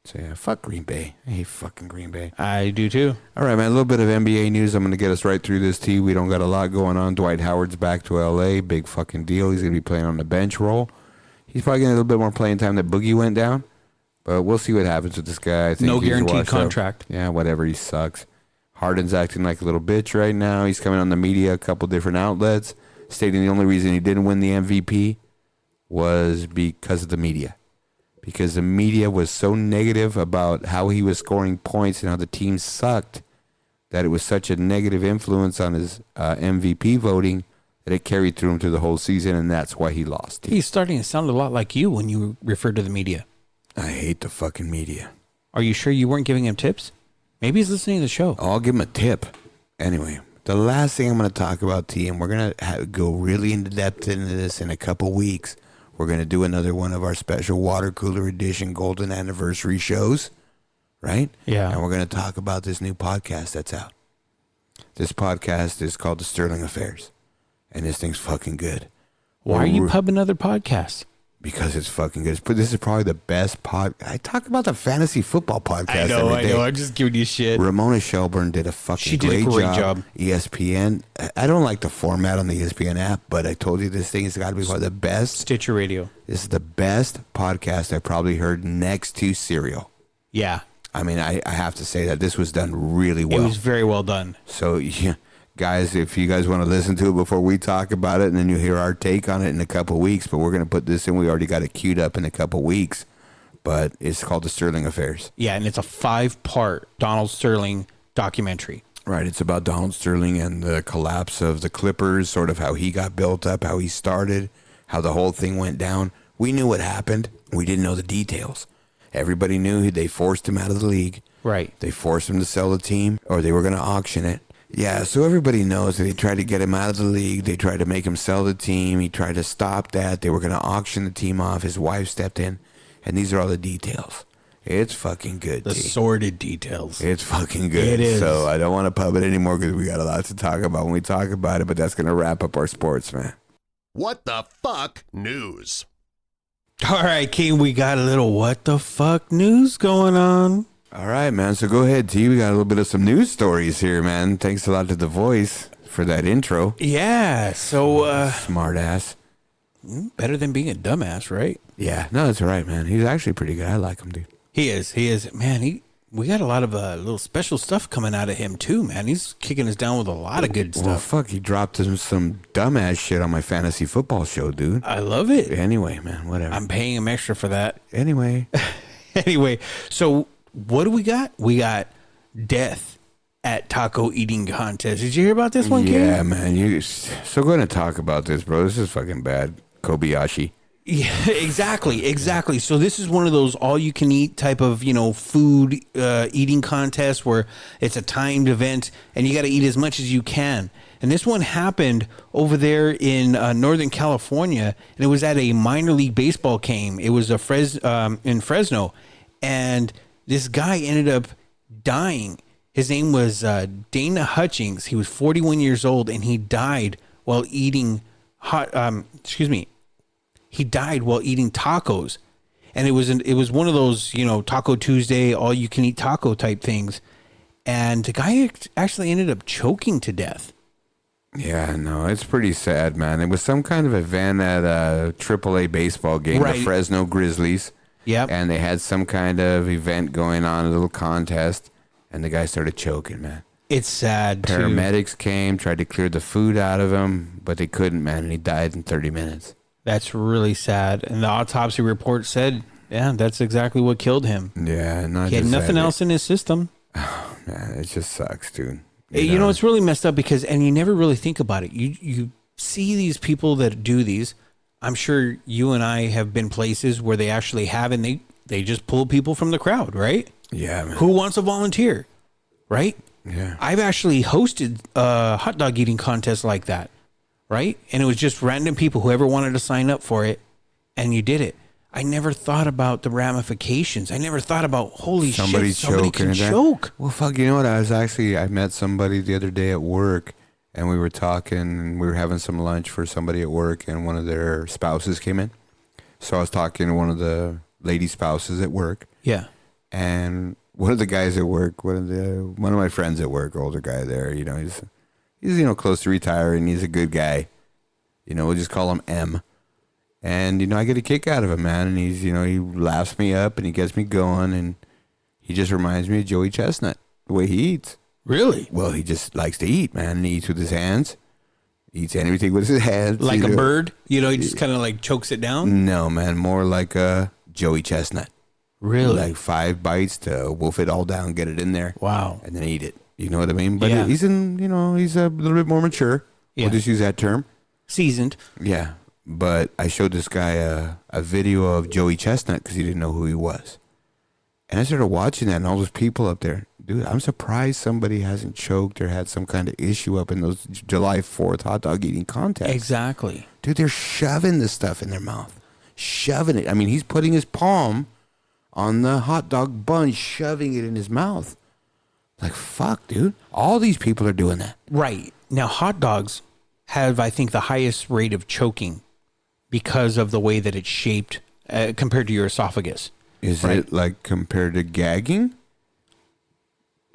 So, yeah, fuck Green Bay. I hate fucking Green Bay. I do, too. All right, man, a little bit of NBA news. I'm going to get us right through this, T. We don't got a lot going on. Dwight Howard's back to L.A. Big fucking deal. He's going to be playing on the bench role. He's probably getting a little bit more playing time that Boogie went down. But we'll see what happens with this guy. I think no guaranteed contract. Yeah, whatever. He sucks. Harden's acting like a little bitch right now. He's coming on the media, a couple different outlets, stating the only reason he didn't win the MVP was because of the media. Because the media was so negative about how he was scoring points and how the team sucked that it was such a negative influence on his MVP voting that it carried through him through the whole season, and that's why he lost. He's starting to sound a lot like you when you refer to the media. I hate the fucking media. Are you sure you weren't giving him tips? Maybe he's listening to the show. I'll give him a tip. Anyway, the last thing I'm going to talk about, T, and we're going to go really into depth into this in a couple weeks. We're going to do another one of our special water cooler edition golden anniversary shows, right? Yeah. And we're going to talk about this new podcast that's out. This podcast is called The Sterling Affairs, and this thing's fucking good. Why are you pubbing other podcasts? Because it's fucking good. This is probably the best I talk about the fantasy football podcast every day. I'm just giving you shit. Ramona Shelburne did a fucking great job. ESPN. I don't like the format on the ESPN app, but I told you this thing has got to be one of the best. Stitcher Radio. This is the best podcast I probably heard next to Serial. Yeah. I mean, I have to say that this was done really well. It was very well done. So, yeah, guys, if you guys want to listen to it before we talk about it, and then you'll hear our take on it in a couple weeks, but we're going to put this in. We already got it queued up in a couple weeks, but it's called The Sterling Affairs. Yeah, and it's a 5-part Donald Sterling documentary. Right, it's about Donald Sterling and the collapse of the Clippers, sort of how he got built up, how he started, how the whole thing went down. We knew what happened. We didn't know the details. Everybody knew they forced him out of the league. Right. They forced him to sell the team, or they were going to auction it. Yeah, so everybody knows that they tried to get him out of the league. They tried to make him sell the team. He tried to stop that. They were going to auction the team off. His wife stepped in. And these are all the details. It's fucking good, The sordid details. It's fucking good. It is. So I don't want to pub it anymore because we got a lot to talk about when we talk about it, but that's going to wrap up our sports, man. What the fuck news? All right, King, we got a little what the fuck news going on. All right, man. So go ahead, T. We got a little bit of some news stories here, man. Thanks a lot to The Voice for that intro. Yeah, so Smart ass. better than being a dumbass, right? Yeah, no, that's all right, man. He's actually pretty good. I like him, dude. He is. Man, we got a lot of little special stuff coming out of him too, man. He's kicking us down with a lot of good Well, stuff. fuck, he dropped some dumbass shit on my fantasy football show, dude. I love it. Anyway, man, whatever. I'm paying him extra for that. Anyway. Anyway, so what do we got? We got death at taco eating contest. Did you hear about this one, King? Yeah, man. So go ahead and talk about this, bro. This is fucking bad. Kobayashi. Yeah, exactly. So this is one of those all-you-can-eat type of, food eating contests where it's a timed event and you got to eat as much as you can. And this one happened over there in Northern California, and it was at a minor league baseball game. It was in Fresno, and this guy ended up dying. His name was Dana Hutchings. He was 41 years old, and he died while eating He died while eating tacos, and it was one of those Taco Tuesday all you can eat taco type things, and the guy actually ended up choking to death. Yeah, no, it's pretty sad, man. It was some kind of event at a AAA baseball game, Right. the Fresno Grizzlies. Yep. And they had some kind of event going on, a little contest, and the guy started choking, man. It's sad. Paramedics came, tried to clear the food out of him, but they couldn't, man, and he died in 30 minutes. That's really sad. And the autopsy report said, yeah, that's exactly what killed him. Yeah, not He had just nothing that, else in his system. Man, it just sucks, dude. You know, it's really messed up because, and you never really think about it. You see these people that do these. I'm sure you and I have been places where they actually have, and they just pull people from the crowd, right? Yeah, man. Who wants to volunteer, right? Yeah. I've actually hosted a hot dog eating contest like that, right? And it was just random people, whoever wanted to sign up for it, and you did it. I never thought about the ramifications. I never thought about, holy Somebody shit, somebody choking can and that. choke. Well, fuck, you know what? I met somebody the other day at work, and we were talking, and we were having some lunch for somebody at work, and one of their spouses came in. So I was talking to one of the lady spouses at work. Yeah. And one of the guys at work, one of my friends at work, older guy there, he's close to retiring. He's a good guy. We'll just call him M. And, I get a kick out of him, man. And he's, he laughs me up and he gets me going. And he just reminds me of Joey Chestnut, the way he eats. Really? Well, he just likes to eat, man. And he eats with his hands. Eats everything with his hands. Like a bird? He just kind of like chokes it down? No, man. More like a Joey Chestnut. Really? Like 5 bites to wolf it all down, get it in there. Wow. And then eat it. You know what I mean? But Yeah. he's he's a little bit more mature. Yeah. We'll just use that term. Seasoned. Yeah. But I showed this guy a video of Joey Chestnut because he didn't know who he was. And I started watching that and all those people up there. Dude, I'm surprised somebody hasn't choked or had some kind of issue up in those July 4th hot dog eating contests. Exactly. Dude, they're shoving this stuff in their mouth. Shoving it. I mean, he's putting his palm on the hot dog bun, shoving it in his mouth. Like, fuck, dude. All these people are doing that. Right. Now, hot dogs have, I think, the highest rate of choking because of the way that it's shaped compared to your esophagus. Is Right. it like compared to gagging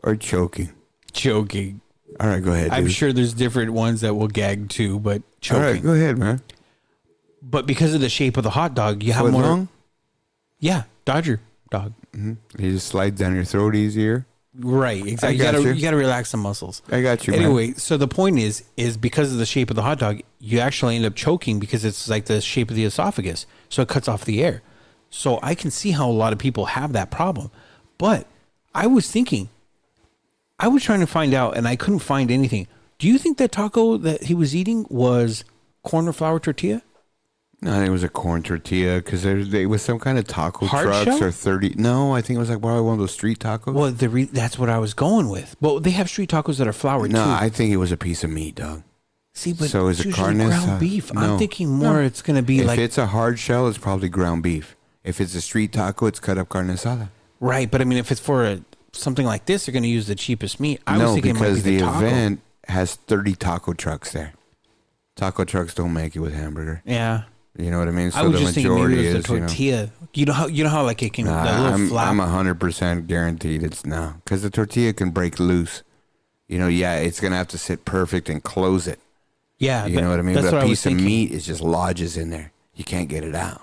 or choking? Choking. All right, go ahead, dude. I'm sure there's different ones that will gag too, but choking. All right, go ahead, man. But because of the shape of the hot dog, you have Foot more. long? Yeah, Dodger. dog. He just slides down your throat easier. Right, exactly. You gotta relax the muscles. I got you, man. Anyway, so the point is because of the shape of the hot dog, you actually end up choking because it's like the shape of the esophagus. So it cuts off the air. So I can see how a lot of people have that problem. But I was trying to find out, and I couldn't find anything. Do you think that taco that he was eating was corn or flour tortilla? No, I think it was a corn tortilla because there was some kind of taco Hard trucks shell? or 30. No, I think it was like probably one of those street tacos. Well, that's what I was going with. But they have street tacos that are flour too. No, I think it was a piece of meat, dog. See, but So is it's it usually carne ground asada? beef. No. I'm thinking more it's going to be If like it's a hard shell, it's probably ground beef. If it's a street taco, it's cut up carne asada. right. But I mean, if it's for something like this, they're going to use the cheapest meat. I was No, thinking it might because be the taco. event has 30 taco trucks there. Taco trucks don't make it with hamburger. Yeah. You know what I mean? So I was the just thinking maybe majority it was the is, tortilla. You know how like it can Nah, that little flap. I'm 100% guaranteed it's no. Because the tortilla can break loose. You know, yeah, it's going to have to sit perfect and close it. yeah, You know what I mean? That's But what a I was piece of thinking. meat is just lodges in there. You can't get it out.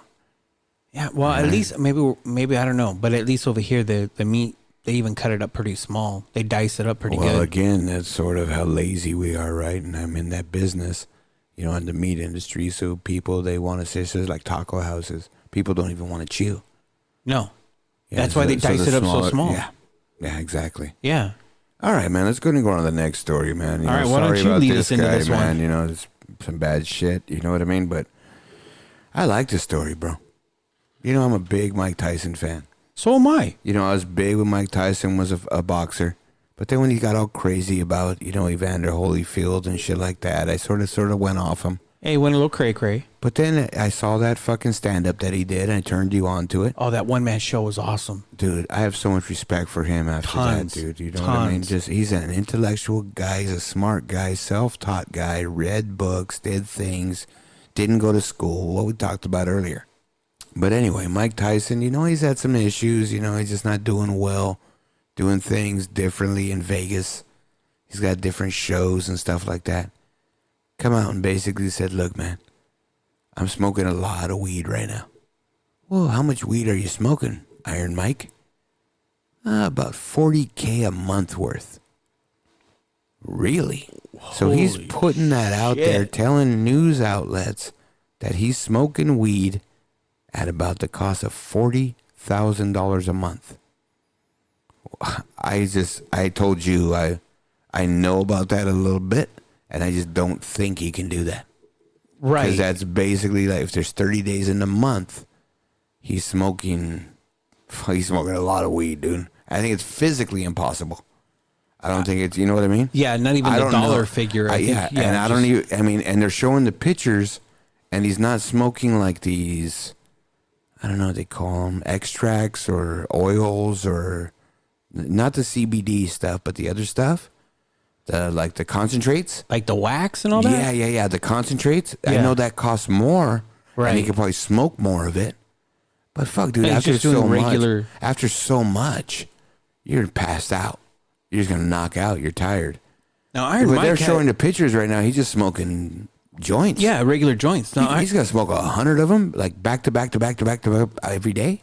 Yeah. Well, at least maybe I don't know, but at least over here the meat they even cut it up pretty small. They dice it up pretty Well, good. again, that's sort of how lazy we are, right? And I'm in that business, you know, in the meat industry. So people, they want to say, so it's like taco houses. People don't even want to chew. No. Yeah, That's why they dice the it up so small. Yeah. Yeah, exactly. Yeah. All right, man. Let's go and go on to the next story, man. All right, why don't sorry you about lead this us into guy, this one? man. You know, it's some bad shit. You know what I mean? But I like this story, bro. You know, I'm a big Mike Tyson fan. So am I. You know, I was big when Mike Tyson was a boxer. But then when he got all crazy about, you know, Evander Holyfield and shit like that, I sort of went off him. Hey, went a little cray. But then I saw that fucking stand-up that he did, and I turned you on to it. Oh, that one man show was awesome. Dude, I have so much respect for him after Tons. that, dude. You know what I mean? Tons. Just he's an intellectual guy. He's a smart guy, self-taught guy, read books, did things, didn't go to school, what we talked about earlier. But anyway, Mike Tyson, you know, he's had some issues. You know, he's just not doing well, doing things differently in Vegas. He's got different shows and stuff like that. Come out and basically said, look, man, I'm smoking a lot of weed right now. Well, how much weed are you smoking, Iron Mike? About $40K a month worth. Really? So he's Holy putting that out there, shit. telling news outlets that he's smoking weed at about the cost of $40,000 a month. I told you I know about that a little bit, and I just don't think he can do that. Right. Because that's basically like if there's 30 days in the month, he's smoking a lot of weed, dude. I think it's physically impossible. I don't think it's, you know what I mean? Yeah, not even I the don't dollar know. figure. Yeah, and I don't even, I mean, and they're showing the pictures, and he's not smoking like these, I don't know what they call them, extracts or oils or not the CBD stuff, but the other stuff, like the concentrates. like the wax and all that. Yeah. The concentrates. I Yeah. know that costs more, Right. and he could probably smoke more of it. But fuck, dude, Hey, he's after just doing so regular- much, after so much, you're passed out. You're just gonna knock out. You're tired. Now Iron But Mike they're had- showing the pictures right now. He's just smoking joints. yeah, regular joints. Now He's gonna smoke 100 of them, like back to back every day.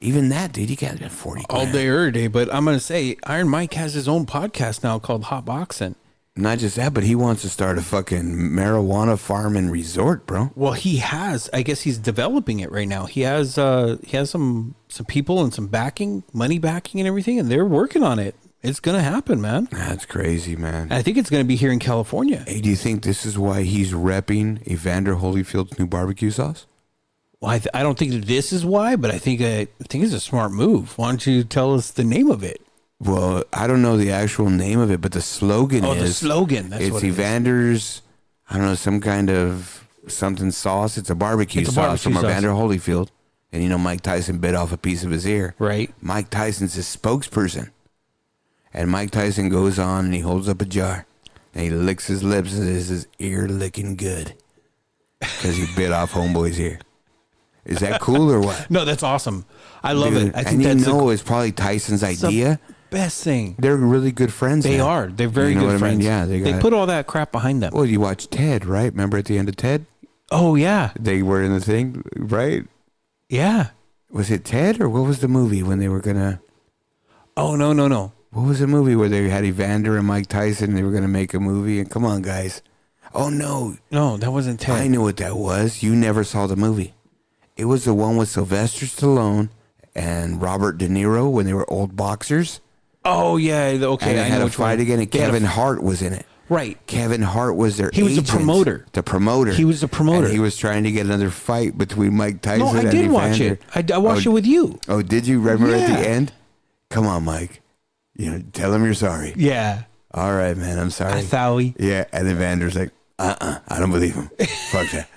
Even that, dude, you can't get 40 all grand. day, every day. But I'm gonna say Iron Mike has his own podcast now called Hot Boxing. Not just that, but he wants to start a fucking marijuana farm and resort, bro. Well, he has. I guess he's developing it right now. He has some people and some backing, money backing, and everything, and they're working on it. It's gonna happen, man. That's crazy, man. I think it's gonna be here in California. Hey, do you think this is why he's repping Evander Holyfield's new barbecue sauce? Well, I don't think this is why, but I think it's a smart move. Why don't you tell us the name of it? Well, I don't know the actual name of it, but the slogan Oh, is... the slogan. That's it's what it is. Evander's, I don't know, some kind of something sauce. It's a barbecue It's a sauce barbecue from sauce. Evander Holyfield. And you know, Mike Tyson bit off a piece of his ear. Right. Mike Tyson's his spokesperson. And Mike Tyson goes on and he holds up a jar. And he licks his lips and says his ear licking good. Because he bit off homeboy's ear. Is that cool or what? No, that's awesome. I love Dude, it. I think and that's you know it's probably Tyson's the idea. best thing. They're really good friends They now. are. They're very You know good what I friends. mean? Yeah, they put all that crap behind them. Well, you watch Ted, right? Remember at the end of Ted? Oh yeah, They were in the thing, right? yeah. Was it Ted or what was the movie when they were gonna? Oh no. What was the movie where they had Evander and Mike Tyson? And they were gonna make a movie. And come on, guys. Oh no, that wasn't Ted. I knew what that was. You never saw the movie. It was the one with Sylvester Stallone and Robert De Niro when they were old boxers. Oh yeah, okay. And they I had know a which one. fight again. And They had Kevin Hart was in it. Right. Kevin Hart was their He was the agent. promoter. The promoter. He was the promoter. And he was trying to get another fight between Mike Tyson No, I and did Evander. watch it. I watched it with you. Oh, did you remember at Yeah. the end? Come on, Mike. Tell him you're sorry. Yeah. All right, man. I'm sorry. Sorry. Yeah, and Evander's like, I don't believe him. Fuck that.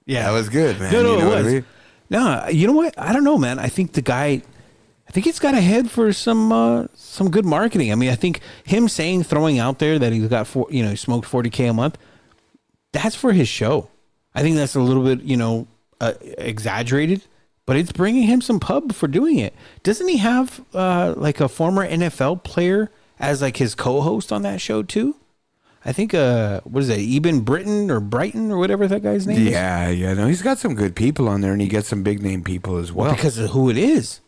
Yeah. That was good, man. No, You know it what I was. mean? No, you know what? I don't know, man. I think he's got a head for some good marketing. I mean, I think him throwing out there that he's got he smoked 40K a month, that's for his show. I think that's a little bit, exaggerated, but it's bringing him some pub for doing it. Doesn't he have like a former NFL player as like his co-host on that show too? I think what is it, Eben Britton or Brighton or whatever that guy's name is? Yeah. No, he's got some good people on there, and he gets some big name people as well. Because of who it is.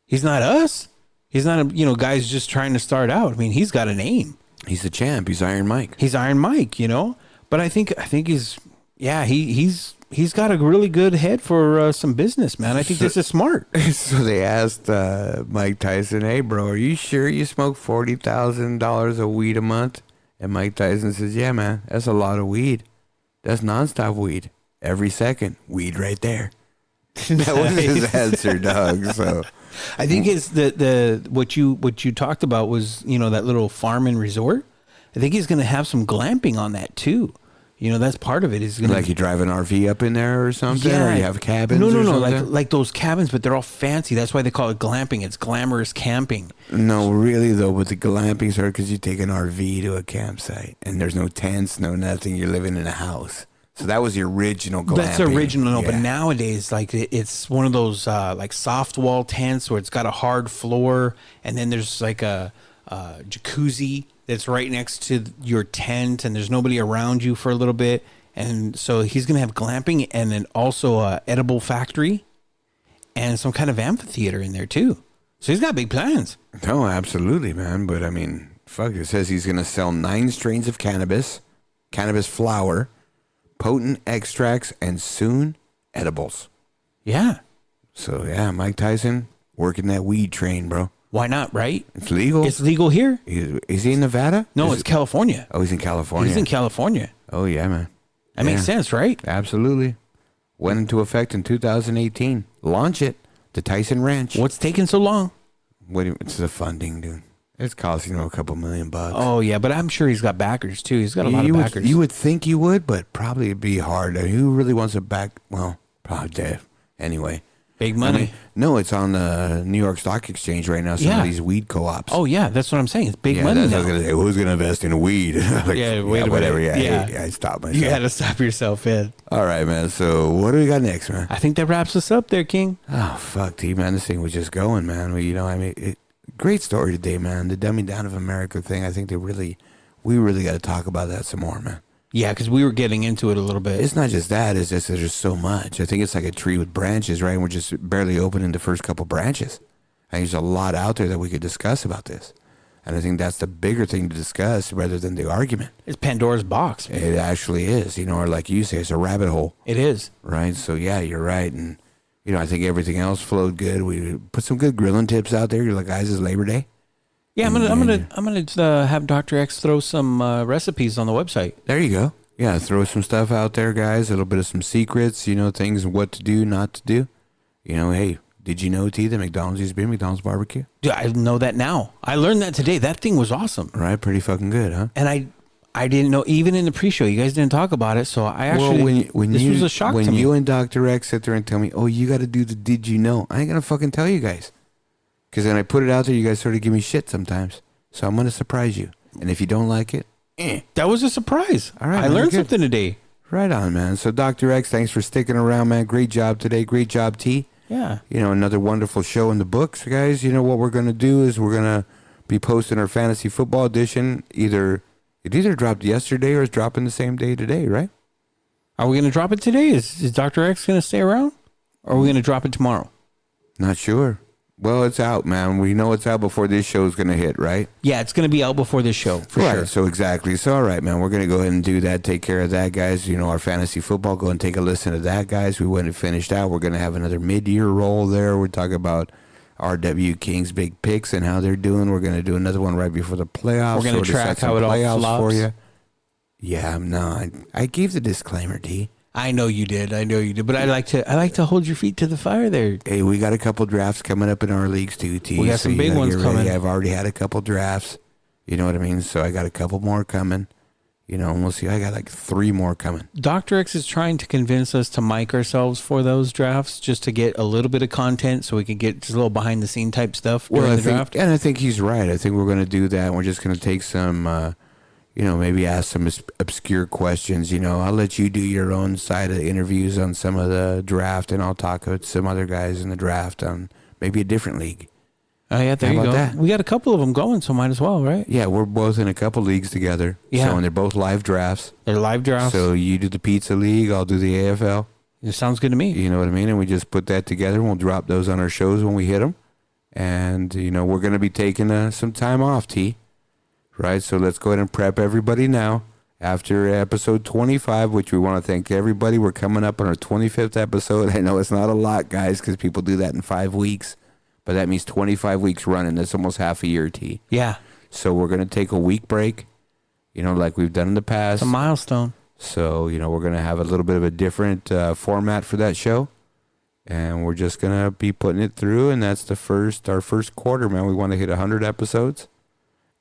He's not us. He's not guys just trying to start out. I mean, he's got a name. He's the champ. He's Iron Mike. He's Iron Mike, But I think he's he's got a really good head for some business, man. I think this is smart. So they asked Mike Tyson, "Hey, bro, are you sure you smoke $40,000 of weed a month?" And Mike Tyson says, "Yeah, man, that's a lot of weed. That's nonstop weed. Every second, weed right there." That was his answer, dog. So I think it's the what you talked about was that little farm and resort. I think he's going to have some glamping on that too. That's part of it. Is like you drive an RV up in there or something, or you have cabins. No, or like those cabins, but they're all fancy. That's why they call it glamping. It's glamorous camping. No, really though, but the glamping started because you take an RV to a campsite and there's no tents, no nothing. You're living in a house. So that was the original glamping. That's original, yeah. But nowadays, like it's one of those like soft wall tents where it's got a hard floor, and then there's like a jacuzzi that's right next to your tent, and there's nobody around you for a little bit. And so he's gonna have glamping, and then also a edible factory, and some kind of amphitheater in there too. So he's got big plans. No, absolutely, man. But I mean, fuck, it says he's gonna sell 9 strains of cannabis flower, potent extracts, and soon edibles. Yeah. So yeah, Mike Tyson working that weed train, bro. Why not, right? It's legal. It's legal here. Is he in Nevada? No, it's California. Oh, he's in California. He's in California. Oh yeah, man. That makes sense, right? Absolutely. Went into effect in 2018. Launch it. The Tyson Ranch. What's taking so long? It's the funding, dude. It's costing him a couple $1 million. Oh yeah, but I'm sure he's got backers too. He's got a lot of backers. You would think you would, but probably it'd be hard. I mean, who really wants to back? Well, probably Dave. Anyway. Big money. I mean, no, it's on the New York Stock Exchange right now. Some of these weed co-ops. Oh yeah, that's what I'm saying. It's big money that's now. what I was gonna say. Who's gonna invest in weed? Like, Yeah, wait a minute. whatever. Yeah, Yeah. I stopped myself. You had to stop yourself, Ed. All right, man. So what do we got next, man? I think that wraps us up there, King. Oh fuck, T, man. This thing was just going, man. Great story today, man. The dumbing down of America thing. I think we really got to talk about that some more, man. Yeah, because we were getting into it a little bit. It's not just that. It's just there's so much. I think it's like a tree with branches, right? And we're just barely opening the first couple branches. I think there's a lot out there that we could discuss about this. And I think that's the bigger thing to discuss rather than the argument. It's Pandora's box. It actually is, or like you say, it's a rabbit hole. It is. Right? So, yeah, you're right. And, I think everything else flowed good. We put some good grilling tips out there. You're like, guys, it's Labor Day. Yeah, I'm gonna have Dr. X throw some recipes on the website. There you go. Yeah, throw some stuff out there, guys. A little bit of some secrets, things, what to do, not to do. Hey, did you know, T, that McDonald's used to be McDonald's barbecue? Dude, I know that now. I learned that today. That thing was awesome. Right, pretty fucking good, huh? And I didn't know, even in the pre-show, you guys didn't talk about it. So I actually, this was a shock to me. When you and Dr. X sit there and tell me, oh, you got to do the did you know, I ain't going to fucking tell you guys. Because then I put it out there, you guys sort of give me shit sometimes. So I'm going to surprise you. And if you don't like it, that was a surprise. All right, I learned something today. Right on, man. So Dr. X, thanks for sticking around, man. Great job today. Great job, T. Yeah. Another wonderful show in the books, guys. What we're going to do is we're going to be posting our fantasy football edition. It either dropped yesterday or it's dropping the same day today, right? Are we going to drop it today? Is Dr. X going to stay around? Or are we going to drop it tomorrow? Not sure. Well, it's out, man. We know it's out before this show's going to hit, right? Yeah, it's going to be out before this show, for right, sure. So exactly. So, all right, man. We're going to go ahead and do that. Take care of that, guys. You know, our fantasy football. Go and take a listen to that, guys. We went and finished out. We're going to have another mid-year roll there. We're talking about RW King's big picks and how they're doing. We're going to do another one right before the playoffs. We're going to track how it all flops. For you. Yeah, I gave the disclaimer, D. I know you did. But I like to hold your feet to the fire there. Hey, we got a couple drafts coming up in our leagues too, T. We got some big ones coming. I've already had a couple drafts. You know what I mean? So I got a couple more coming. You know, and we'll see. I got like 3 more coming. Dr. X is trying to convince us to mic ourselves for those drafts just to get a little bit of content so we can get just a little behind the scene type stuff during the draft. And I think he's right. I think we're going to do that. We're just going to take some, maybe ask some obscure questions. You know, I'll let you do your own side of the interviews on some of the draft, and I'll talk with some other guys in the draft on maybe a different league. Oh, yeah, there you go. That? We got a couple of them going, so might as well, right? Yeah, we're both in a couple leagues together. Yeah. So, and they're both live drafts. They're live drafts. So you do the Pizza League, I'll do the AFL. It sounds good to me. You know what I mean? And we just put that together, and we'll drop those on our shows when we hit them. And, we're going to be taking some time off, T. Right? So let's go ahead and prep everybody now. After episode 25, which we want to thank everybody. We're coming up on our 25th episode. I know it's not a lot, guys, because people do that in 5 weeks. But that means 25 weeks running. That's almost half a year, T. Yeah. So we're going to take a week break, like we've done in the past. It's a milestone. So, we're going to have a little bit of a different format for that show. And we're just going to be putting it through. And that's our first quarter, man. We want to hit 100 episodes.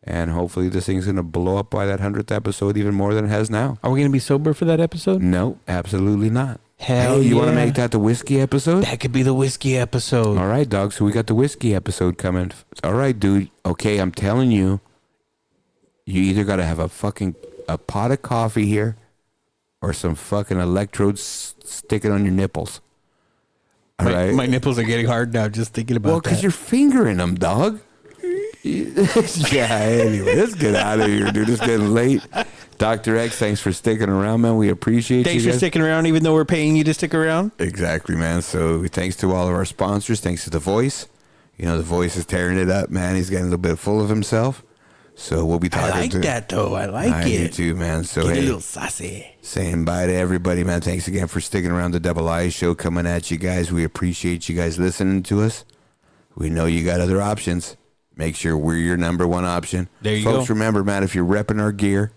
And hopefully this thing's going to blow up by that 100th episode even more than it has now. Are we going to be sober for that episode? No, absolutely not. Hell you want to make that the whiskey episode? That could be the whiskey episode. All right, dog. So we got the whiskey episode coming. All right, dude. Okay, I'm telling you, you either got to have a pot of coffee here or some fucking electrodes sticking on your nipples. All right? My nipples are getting hard now just thinking about that. Well, because you're fingering them, dog. Yeah, anyway, let's get out of here, dude. It's getting late. Dr. X, thanks for sticking around, man. We appreciate you guys. Thanks for sticking around, even though we're paying you to stick around. Exactly, man. So thanks to all of our sponsors. Thanks to The Voice. The Voice is tearing it up, man. He's getting a little bit full of himself. So we'll be talking. I like that, though. I like it. I do, too, man. So, Get a little sassy. Saying bye to everybody, man. Thanks again for sticking around. The Double I Show coming at you guys. We appreciate you guys listening to us. We know you got other options. Make sure we're your number one option. There you go. Folks, remember, man, if you're repping our gear,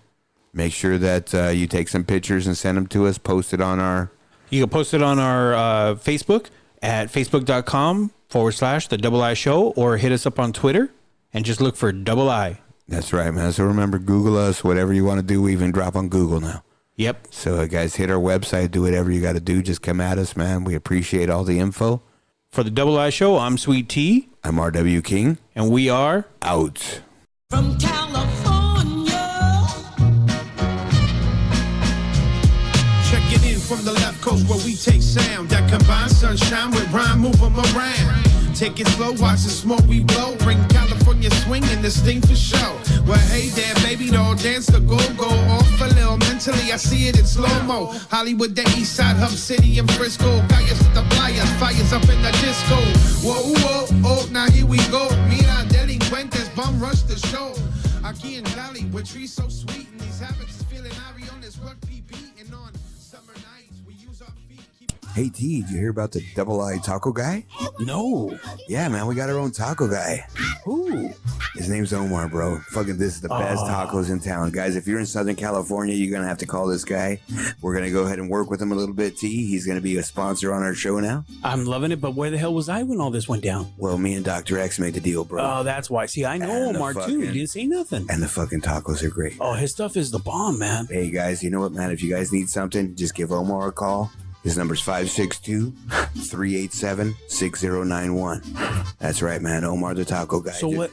make sure that you take some pictures and send them to us. Post it on our... You can post it on our Facebook at facebook.com/The Double I Show, or hit us up on Twitter and just look for Double I. That's right, man. So remember, Google us, whatever you want to do. We even drop on Google now. Yep. So, guys, hit our website. Do whatever you got to do. Just come at us, man. We appreciate all the info. For the Double I Show, I'm Sweet Tea. I'm RW King. And we are... out. From California. Check it in from the left coast where we take sound that combines sunshine with rhyme, move 'em around. Take it slow, watch the smoke we blow. Bring California swing and this thing for show. Well, hey there, baby, don't dance the go-go. Off a little mentally, I see it in slow-mo. Hollywood, the east side, Hub City, and Frisco. Guys with the flyers, fires up in the disco. Whoa, whoa, oh, now here we go. Mira, delincuentes, bum rush the show. Aquí in Cali, where trees so sweet, and these habits is feeling airy on this rugby beat. And on summer nights, we use our feet. Hey, T, did you hear about the Double I Taco guy? No. Yeah, man, we got our own taco guy. Ooh. His name's Omar, bro. Fucking, this is the best tacos in town. Guys, if you're in Southern California, you're going to have to call this guy. We're going to go ahead and work with him a little bit, T. He's going to be a sponsor on our show now. I'm loving it, but where the hell was I when all this went down? Well, me and Dr. X made the deal, bro. Oh, that's why. See, I know And the Omar, too. fucking- He didn't say nothing. And the fucking tacos are great. Oh, his stuff is the bomb, man. Hey, guys, you know what, man? If you guys need something, just give Omar a call. His number's 562-387-6091. That's right, man. Omar the taco guy. So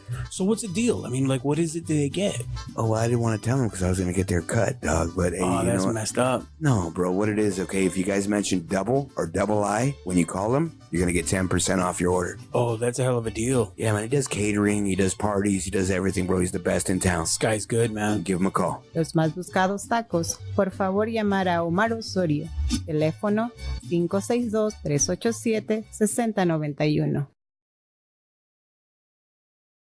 what's the deal? I mean, like, what is it that they get? Oh, well, I didn't want to tell him because I was going to get their cut, dog. But hey, Oh, you that's know what? messed up. No, bro, what it is, okay, if you guys mention double or double I when you call him, you're going to get 10% off your order. Oh, that's a hell of a deal. Yeah, man, he does catering, he does parties, he does everything, bro. He's the best in town. This guy's good, man. Give him a call. Los más buscados tacos, por favor llamar a Omar Osorio. Teléfono 562-387-6091.